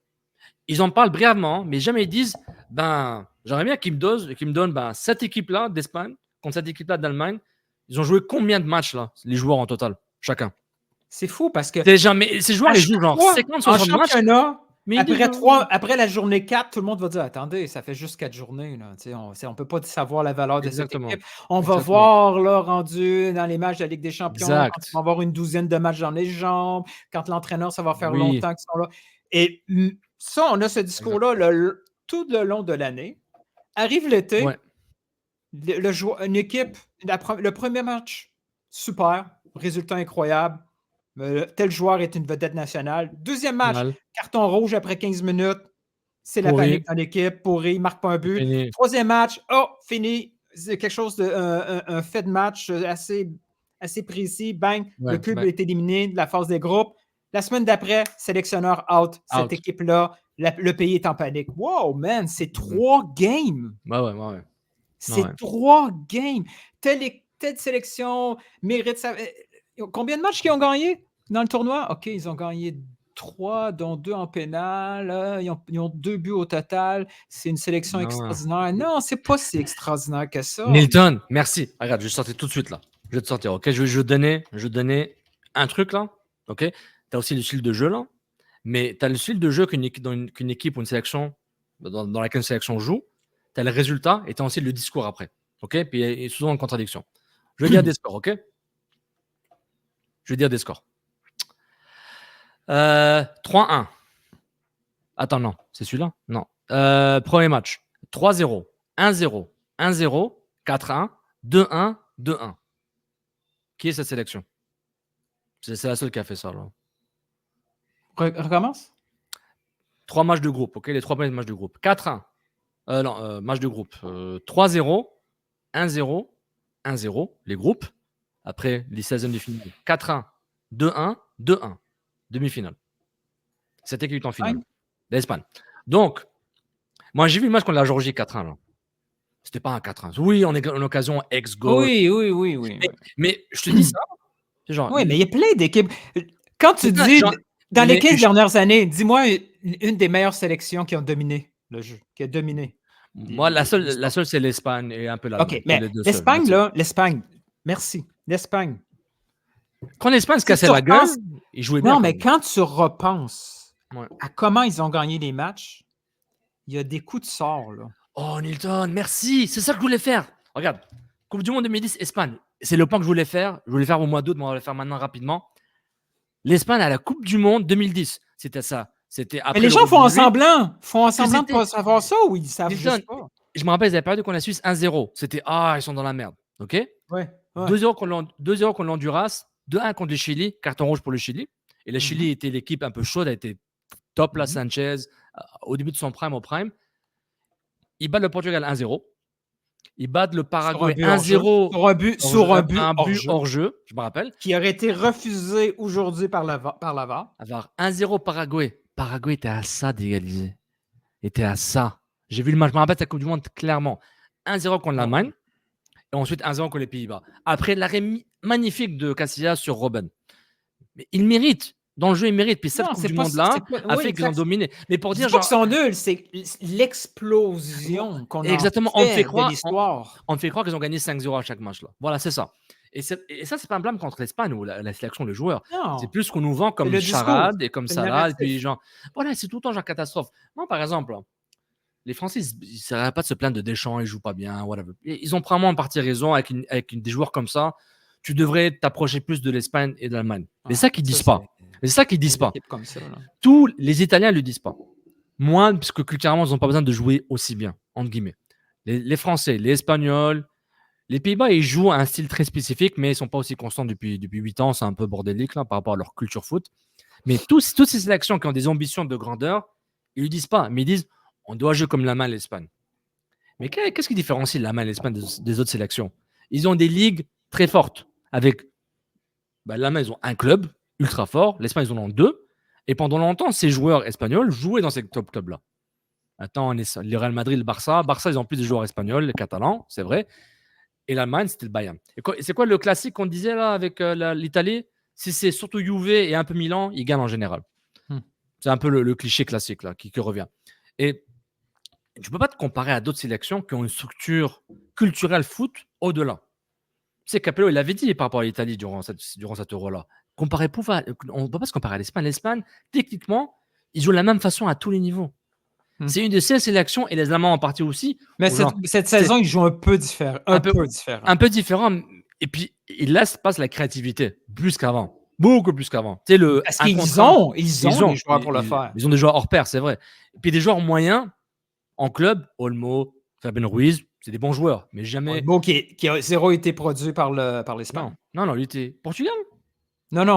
ils en parlent brièvement, mais jamais ils disent, j'aimerais bien qu'ils me donnent cette équipe-là d'Espagne contre cette équipe-là d'Allemagne. Ils ont joué combien de matchs là, les joueurs en total, chacun? C'est fou parce que ces joueurs, ils jouent genre 50-60 matchs. Mais après la journée 4, tout le monde va dire attendez, ça fait juste 4 journées. Là. On ne peut pas savoir la valeur de cette équipe. On va voir là, rendu dans les matchs de la Ligue des Champions, quand ils vont avoir une douzaine de matchs dans les jambes, quand l'entraîneur, ça va faire longtemps qu'ils sont là. Et ça, on a ce discours-là tout le long de l'année. Arrive l'été, une équipe, le premier match, super, résultat incroyable. Tel joueur est une vedette nationale. Deuxième match, carton rouge après 15 minutes. C'est la panique dans l'équipe. Pourri, il ne marque pas un but. Fini. Troisième match, fini. C'est quelque chose un fait de match assez précis. Bang, le club est éliminé de la phase des groupes. La semaine d'après, sélectionneur out. Cette équipe-là, le pays est en panique. Wow, man, c'est 3 games. Ouais. C'est 3 games. Telle sélection mérite ça. Combien de matchs qu'ils ont gagné dans le tournoi? OK, ils ont gagné 3, dont 2 en pénal. Ils ont 2 buts au total. C'est une sélection extraordinaire. Non, c'est pas si extraordinaire que ça. Milton, merci. Regarde, je vais sortir tout de suite là. Je vais te sortir, OK? Je vais donner un truc là, OK? Tu as aussi le style de jeu là, mais tu as le style de jeu qu'une équipe ou une sélection, dans laquelle une sélection joue, tu as le résultat et tu as aussi le discours après, OK? Puis il est souvent en contradiction. Je vais dire des scores, OK? Je vais dire des scores. 3-1. Attends, non. C'est celui-là? Non. Premier match. 3-0. 1-0. 1-0. 4-1. 2-1. 2-1. Qui est cette sélection? C'est la seule qui a fait ça. Là. Recommence? 3 matchs de groupe. OK? Les 3 premiers matchs de groupe. 4-1. Match de groupe. 3-0. 1-0. 1-0. Les groupes. Après les 16e de finale. 4-1, 2-1, 2-1. Demi-finale. Cette équipe est en finale. L'Espagne. Donc, moi, j'ai vu le match contre la Géorgie 4-1. Là. C'était pas un 4-1. Oui, on est en occasion ex-goal. Oui. Mais je te dis ça. Genre, oui, mais il y a plein d'équipes. Quand tu dis, dans les 15 dernières années, dis-moi une des meilleures sélections qui ont dominé le jeu, qui a dominé. Moi, la seule c'est l'Espagne et un peu l'Allemagne. OK, mais l'Espagne, merci. L'Espagne. Quand l'Espagne se cassait la gueule, ils jouaient bien. Non, mais quand tu repenses à comment ils ont gagné les matchs, il y a des coups de sort, là. Oh, Nilton, merci. C'est ça que je voulais faire. Regarde, Coupe du Monde 2010, Espagne. C'est le plan que je voulais faire. Je voulais faire au mois d'août, mais on va le faire maintenant rapidement. L'Espagne à la Coupe du Monde 2010. C'était ça. C'était après. Mais les gens font en semblant de ne pas savoir ça ou ils savent juste pas. Je me rappelle, ils avaient perdu contre la Suisse 1-0. C'était ils sont dans la merde. OK? Ouais. 2-0 contre l'Honduras, 2-1 contre le Chili, carton rouge pour le Chili. Et le Chili était l'équipe un peu chaude, a été top, la Sanchez, au début de son prime, au prime. Ils battent le Portugal 1-0. Ils battent le Paraguay 1-0. Sur un but hors jeu, je me rappelle. Qui aurait été refusé aujourd'hui par la VAR. Alors, 1-0 Paraguay. Paraguay était à ça d'égaliser. Était à ça. J'ai vu le match, je me rappelle, la Coupe du Monde clairement. 1-0 contre l'Allemagne. et ensuite 1-0 contre les Pays-Bas. Après l'arrêt magnifique de Casillas sur Robben. Mais il mérite. Dans le jeu, il mérite. Puis cette Non, Coupe c'est du pas Monde-là c'est pas a oui, fait qu'ils ont exact. dominé. Mais pour Je dire dis pas genre. qu'ils sont nuls, c'est l'explosion qu'on a Exactement, on me fait fait de croire, l'histoire. on me fait croire qu'ils ont gagné 5-0 à chaque match. Là. Voilà, c'est ça. Et ça, c'est pas un blâme contre l'Espagne ou la sélection, le joueur. Non, C'est plus ce qu'on nous vend c'est comme le discours, charade et comme c'est le salade. Et puis, narratif. genre, voilà, c'est tout le temps genre catastrophe. Moi, par exemple, là, les Français, ils ne s'arrêtent pas de se plaindre de Deschamps, ils jouent pas bien, whatever. Ils ont probablement en partie raison avec des joueurs comme ça. Tu devrais t'approcher plus de l'Espagne et de l'Allemagne. Mais c'est ça qu'ils disent pas. C'est ça qu'ils disent Des pas. équipes comme ça, là. Tous les Italiens ne le disent pas. Moins, parce que culturellement, ils n'ont pas besoin de jouer aussi bien, entre guillemets. Les Français, les Espagnols, les Pays-Bas, ils jouent à un style très spécifique, mais ils ne sont pas aussi constants depuis 8 ans. C'est un peu bordélique là, par rapport à leur culture foot. Mais toutes ces sélections qui ont des ambitions de grandeur, ils ne le disent pas. Mais ils disent on doit jouer comme l'Allemagne et l'Espagne. Mais qu'est-ce qui différencie l'Allemagne et l'Espagne des autres sélections? Ils ont des ligues très fortes. Avec l'Allemagne, ils ont un club ultra fort. L'Espagne, ils en ont 2. Et pendant longtemps, ces joueurs espagnols jouaient dans ces top clubs-là. Maintenant, le Real Madrid, le Barça. Barça, ils ont plus de joueurs espagnols, les Catalans, c'est vrai. Et l'Allemagne, c'était le Bayern. Et c'est quoi le classique qu'on disait là avec l'Italie? Si c'est surtout Juve et un peu Milan, ils gagnent en général. C'est un peu le cliché classique là, qui revient. Et tu ne peux pas te comparer à d'autres sélections qui ont une structure culturelle foot au-delà. Tu sais, Capello, il l'avait dit par rapport à l'Italie durant cet Euro-là. On ne peut pas se comparer à l'Espagne. L'Espagne, techniquement, ils jouent de la même façon à tous les niveaux. C'est une de ces sélections, et les Allemands en partie aussi. Mais cette saison, ils jouent un peu différent. Un peu différent. Et puis, ils laissent passer la créativité plus qu'avant. Beaucoup plus qu'avant. Tu sais, parce qu'ils ont des joueurs pour le faire. Ils ont des joueurs hors pair, c'est vrai. Et puis des joueurs moyens en club, Olmo, Fabien Ruiz, c'est des bons joueurs, mais jamais. Olmo qui a zéro été produit par l'Espagne. Non, lui était Portugal. Non,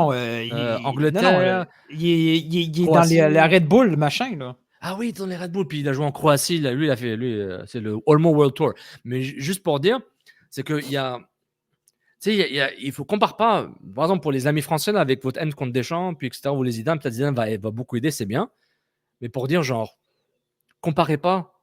Angleterre. Il est dans la Red Bull, machin, là. Ah oui, dans les Red Bull, puis il a joué en Croatie. Lui, c'est le Olmo World Tour. Mais juste pour dire, c'est qu'il y a. Tu sais, il faut compare pas, par exemple, pour les amis français, là, avec votre haine contre Deschamps, puis etc., ou les Zidane, peut-être Zidane va beaucoup aider, c'est bien. Mais pour dire, genre, comparez pas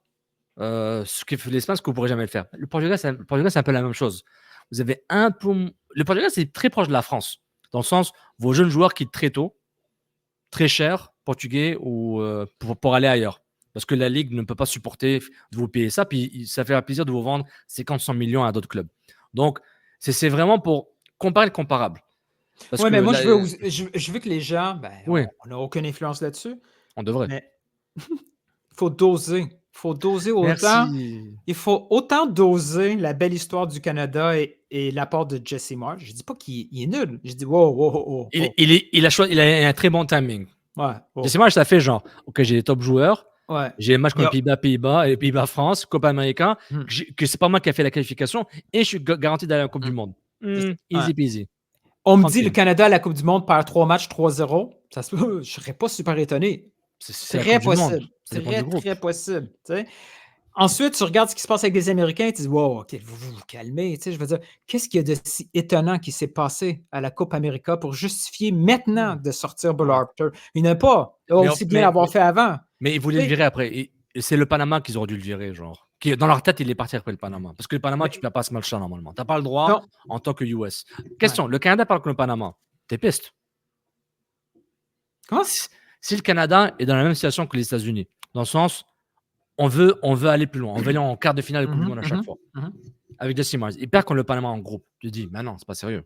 ce que fait l'Espagne, ce que vous pourrez jamais le faire. Le Portugal, c'est un peu la même chose. Vous avez un peu. Le Portugal, c'est très proche de la France, dans le sens, vos jeunes joueurs quittent très tôt, très cher, portugais, ou pour aller ailleurs. Parce que la Ligue ne peut pas supporter de vous payer ça, puis ça fait un plaisir de vous vendre 50-100 millions à d'autres clubs. Donc, c'est vraiment pour comparer le comparable. Oui, mais moi, je veux que les gens, oui. on n'a aucune influence là-dessus. On devrait. Mais il faut doser. Il faut doser autant. Il faut autant doser la belle histoire du Canada et l'apport de Jesse Marsch. Je ne dis pas qu'il est nul. Je dis wow. Il a un très bon timing. Ouais, Jesse Marsch, ça fait genre, OK, j'ai les top joueurs. Ouais. J'ai les matchs contre Pays-Bas et Pays-Bas-France, Copa Américain, que c'est pas moi qui a fait la qualification et je suis garanti d'aller à la Coupe du Monde. Easy peasy. On me dit le Canada à la Coupe du Monde perd 3 matchs 3-0. Ça se peut, je serais pas super étonné. C'est très possible. C'est très possible. T'sais. Ensuite, tu regardes ce qui se passe avec les Américains et tu dis wow, OK, vous vous calmez. Je veux dire, qu'est-ce qu'il y a de si étonnant qui s'est passé à la Coupe América pour justifier maintenant de sortir Bull Harper? Il n'a pas aussi bien l'avoir fait avant. Mais ils voulaient le virer après. Et c'est le Panama qu'ils auraient dû le virer, genre. Dans leur tête, il est parti après le Panama. Parce que le Panama, tu ne peux pas ce match-là normalement. Tu n'as pas le droit en tant que US. Question, le Canada parle que le Panama. T'es piste. Comment? Si le Canada est dans la même situation que les États-Unis, dans le sens, on veut aller plus loin. On veut aller en quart de finale de Coupe du Monde à chaque fois. Avec Jesse Marsch. Il perd contre le Panama en groupe. Tu dis, mais non, c'est pas sérieux.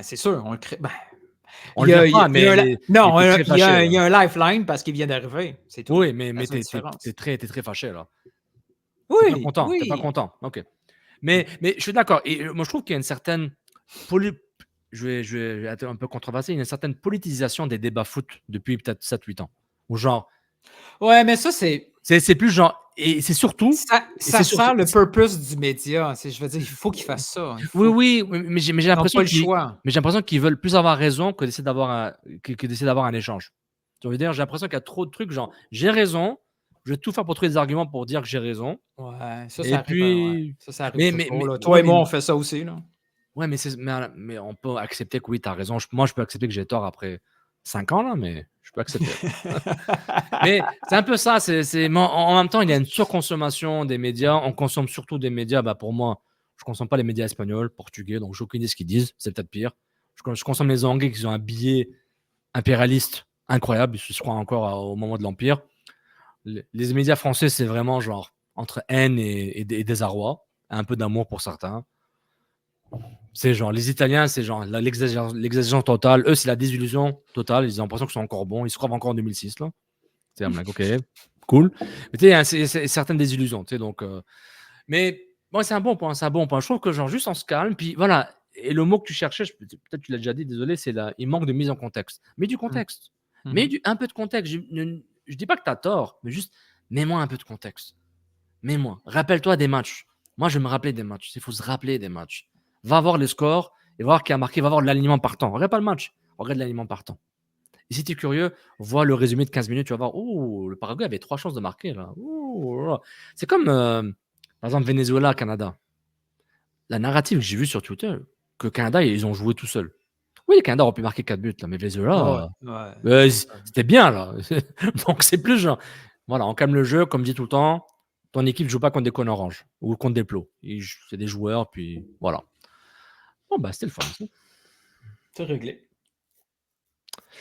C'est sûr, on le crée. Il y a un lifeline parce qu'il vient d'arriver. C'est tout. Oui, mais t'es très fâché là. Oui. T'es pas content. OK. Mais je suis d'accord. Et moi, je trouve qu'il y a une certaine. Je vais être un peu controversé. Il y a une certaine politisation des débats foot depuis peut-être 7-8 ans. Ou genre. Ouais, mais ça, c'est. C'est plus genre. Et c'est surtout. Ça sert le purpose du média. Je veux dire, il faut qu'ils fassent ça. Oui, mais j'ai l'impression qu'ils veulent plus avoir raison que d'essayer d'avoir un échange. Tu veux dire, j'ai l'impression qu'il y a trop de trucs genre, j'ai raison, je vais tout faire pour trouver des arguments pour dire que j'ai raison. Ouais, ça arrive. Ça arrive. Mais toi et moi, on fait ça aussi. Là. Ouais, mais on peut accepter que oui, tu as raison. Moi, je peux accepter que j'ai tort après 5 ans, là, mais je peux accepter. Mais c'est un peu ça. En même temps, il y a une surconsommation des médias. On consomme surtout des médias. Pour moi, Je consomme pas les médias espagnols, portugais, donc j'ai aucune idée de ce qu'ils disent. C'est peut-être pire. Je consomme les Anglais qui ont un billet impérialiste incroyable. Ils se croient encore au moment de l'Empire. Les médias français, c'est vraiment genre entre haine et désarroi, un peu d'amour pour certains. C'est genre, les Italiens, c'est genre l'exagération totale. Eux, c'est la désillusion totale. Ils ont l'impression qu'ils sont encore bons. Ils se croient encore en 2006, là. C'est un blague, ok, cool. Mais tu sais, c'est certaines désillusions, tu sais, donc... mais bon, c'est un bon point, Je trouve que genre, juste on se calme, puis voilà. Et le mot que tu cherchais, peut-être tu l'as déjà dit, désolé, c'est là, il manque de mise en contexte. Mais du contexte. Mais un peu de contexte. Je dis pas que tu as tort, mais juste, mets-moi un peu de contexte. Mets-moi. Rappelle-toi des matchs. Moi, je vais me rappeler des matchs. Il faut se rappeler des matchs. Va voir les scores et voir qui a marqué. Va voir l'alignement partant. Regarde pas le match. Regarde l'alignement partant. Et si tu es curieux, vois le résumé de 15 minutes. Tu vas voir, oh, le Paraguay avait 3 chances de marquer. Là. C'est comme, par exemple, Venezuela-Canada. La narrative que j'ai vue sur Twitter, que Canada, ils ont joué tout seuls. Oui, le Canada aurait pu marquer 4 buts, là, mais Venezuela, c'était bien. Là. Donc, c'est plus genre, voilà, on calme le jeu, comme dit tout le temps. Ton équipe ne joue pas contre des cônes oranges ou contre des plots. C'est des joueurs, puis voilà. Bon, bah, c'était le fun. Ça. C'est réglé.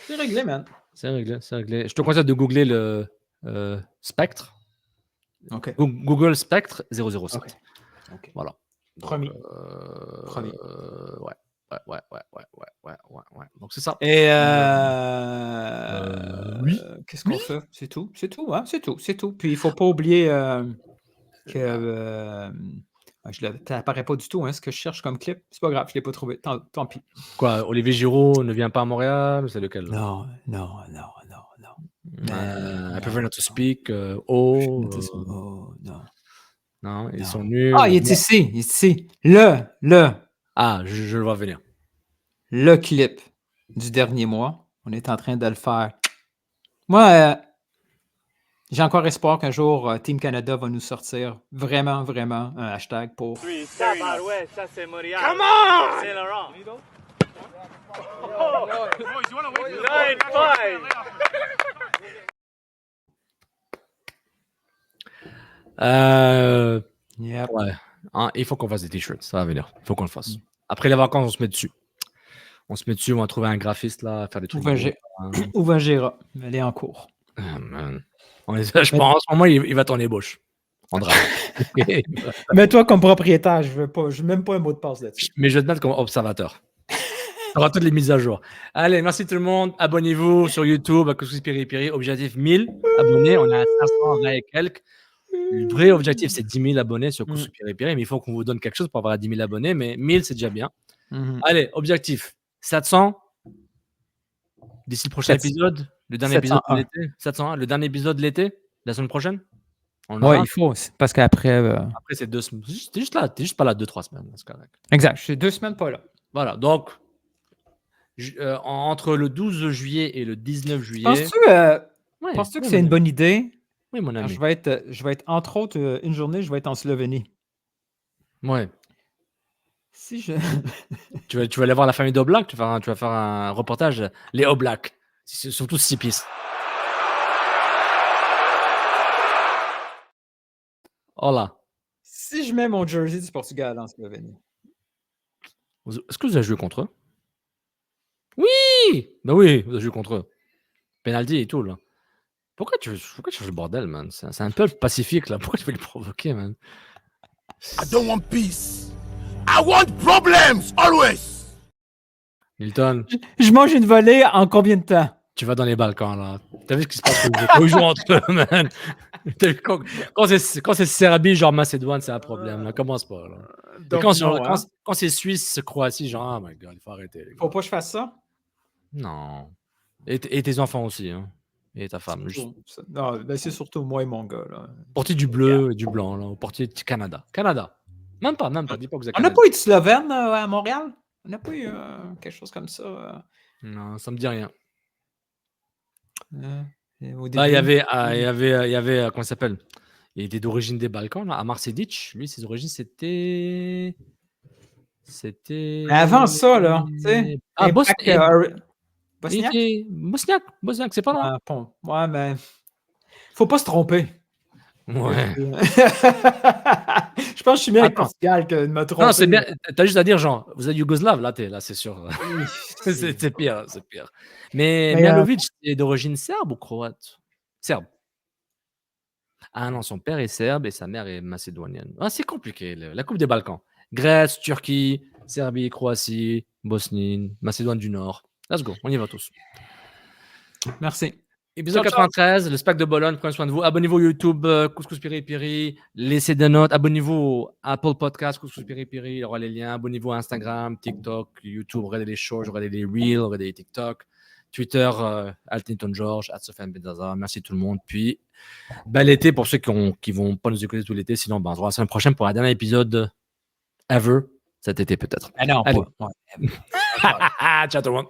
C'est réglé, man. C'est réglé. Je te conseille de googler le Spectre. OK. Google Spectre 007. OK. Voilà. Promis. Ouais. Donc, c'est ça. Et oui. Qu'est-ce qu'on fait? C'est tout. C'est tout, hein? C'est tout. Puis, il ne faut pas oublier que... ça n'apparaît pas du tout, hein, ce que je cherche comme clip. C'est pas grave, je ne l'ai pas trouvé. Tant pis. Quoi, Olivier Giroud ne vient pas à Montréal? C'est lequel? Non. I prefer not to speak. Non, ils sont nuls. Ah, il est ici. Le. Ah, je le vois venir. Le clip du dernier mois. On est en train de le faire. Moi, j'ai encore espoir qu'un jour, Team Canada va nous sortir vraiment un hashtag pour... Ça, bah ouais, ça c'est Montréal. Come on! C'est Laurent. 9-5. Yep. Ouais. Hein, il faut qu'on fasse des t-shirts, ça va venir. Il faut qu'on le fasse. Après les vacances, on se met dessus. On va trouver un graphiste là, faire des trucs. Où va Gérard? Elle est en cours. Man. Je pense, en ce moment, il va tourner bouche. André. Mets-toi comme propriétaire, je veux même pas un mot de passe là-dessus. Mais je vais te mettre comme observateur. On aura toutes les mises à jour. Allez, merci tout le monde. Abonnez-vous sur YouTube à Couscous Piri Piri. Objectif 1000 abonnés. On a 520 et quelques. Le vrai objectif, c'est 10 000 abonnés sur Couscous Piri Piri. Mais il faut qu'on vous donne quelque chose pour avoir 10 000 abonnés. Mais 1000, c'est déjà bien. Allez, objectif 700. D'ici le prochain épisode. Le dernier épisode de l'été. 701. Le dernier épisode de l'été. La semaine prochaine. Oui, il faut. Parce qu'après. Après, c'est 2 semaines. T'es juste pas là 2-3 semaines. C'est correct. Exact. Je suis 2 semaines pas là. Voilà. Donc, entre le 12 juillet et le 19 juillet. Penses-tu que c'est une bonne idée? Oui, mon ami. Je vais être, entre autres, une journée, je vais être en Slovénie. Ouais. Si je... tu vas aller voir la famille d'Oblak, tu vas faire un reportage, les Oblak, surtout 6 pistes. Hola. Si je mets mon jersey du Portugal en Slovénie. Est-ce que vous avez joué contre eux? Oui! Ben oui, vous avez joué contre eux. Penalty et tout, là. Pourquoi tu fais le bordel, man? C'est un peuple pacifique, là. Pourquoi tu veux les provoquer, man? I don't want peace. I want problems, always. Milton. Je mange une volée en combien de temps? Tu vas dans les Balkans, là. T'as vu ce qui se passe quand ils jouent entre eux, man? T'as vu, quand c'est Serbie, genre Macédoine, c'est un problème, là. Commence pas, là. Donc, quand c'est Suisse, Croatie, genre, oh my god, il faut arrêter. Les gars. Faut pas que je fasse ça? Non. Et tes enfants aussi, hein. Et ta femme. Non, ben c'est surtout moi et mon gars, là. Portier du bleu et du blanc, là. Au portier du Canada. Même pas. Dis pas que vous êtes On n'a pas eu de Slovène à Montréal? On n'a pas eu quelque chose comme ça? Non, ça me dit rien. Il y avait, comment ça s'appelle? Il était d'origine des Balkans, là. Amar Sedic. Lui, ses origines, c'était. Mais avant ça, là, tu sais. Bosniaque, c'est pas loin. Ouais, mais faut pas se tromper. Ouais. Je pense que je suis mieux avec Attends. Portugal que de me tromper. Non, c'est bien. T'as juste à dire, genre, vous êtes yougoslave, là, là, c'est sûr. Oui, C'est pire, c'est pire. Mais Mais, Mijalovic est d'origine serbe ou croate? Serbe. Ah non, son père est serbe et sa mère est macédonienne. Ah, c'est compliqué, la Coupe des Balkans. Grèce, Turquie, Serbie, Croatie, Bosnie, Macédoine du Nord. Let's go, on y va tous. Merci. Épisode Ciao, ciao. 93, le SPAC de Bologne, prenez soin de vous. Abonnez-vous au YouTube, Couscous Piri Piri. Laissez des notes. Abonnez-vous au Apple Podcast, Couscous Piri Piri. Il y aura les liens. Abonnez-vous à Instagram, TikTok, YouTube. Regardez les shows, regardez les Reels, regardez les TikTok. Twitter, Altinton George, @Sofiane Benzaza. Merci tout le monde. Puis, bel été pour ceux qui vont pas nous écouter tout l'été. Sinon, on se voit la semaine prochaine pour un dernier épisode ever. Cet été peut-être. Ah non, Allez. pas. Ouais. Ciao tout le monde.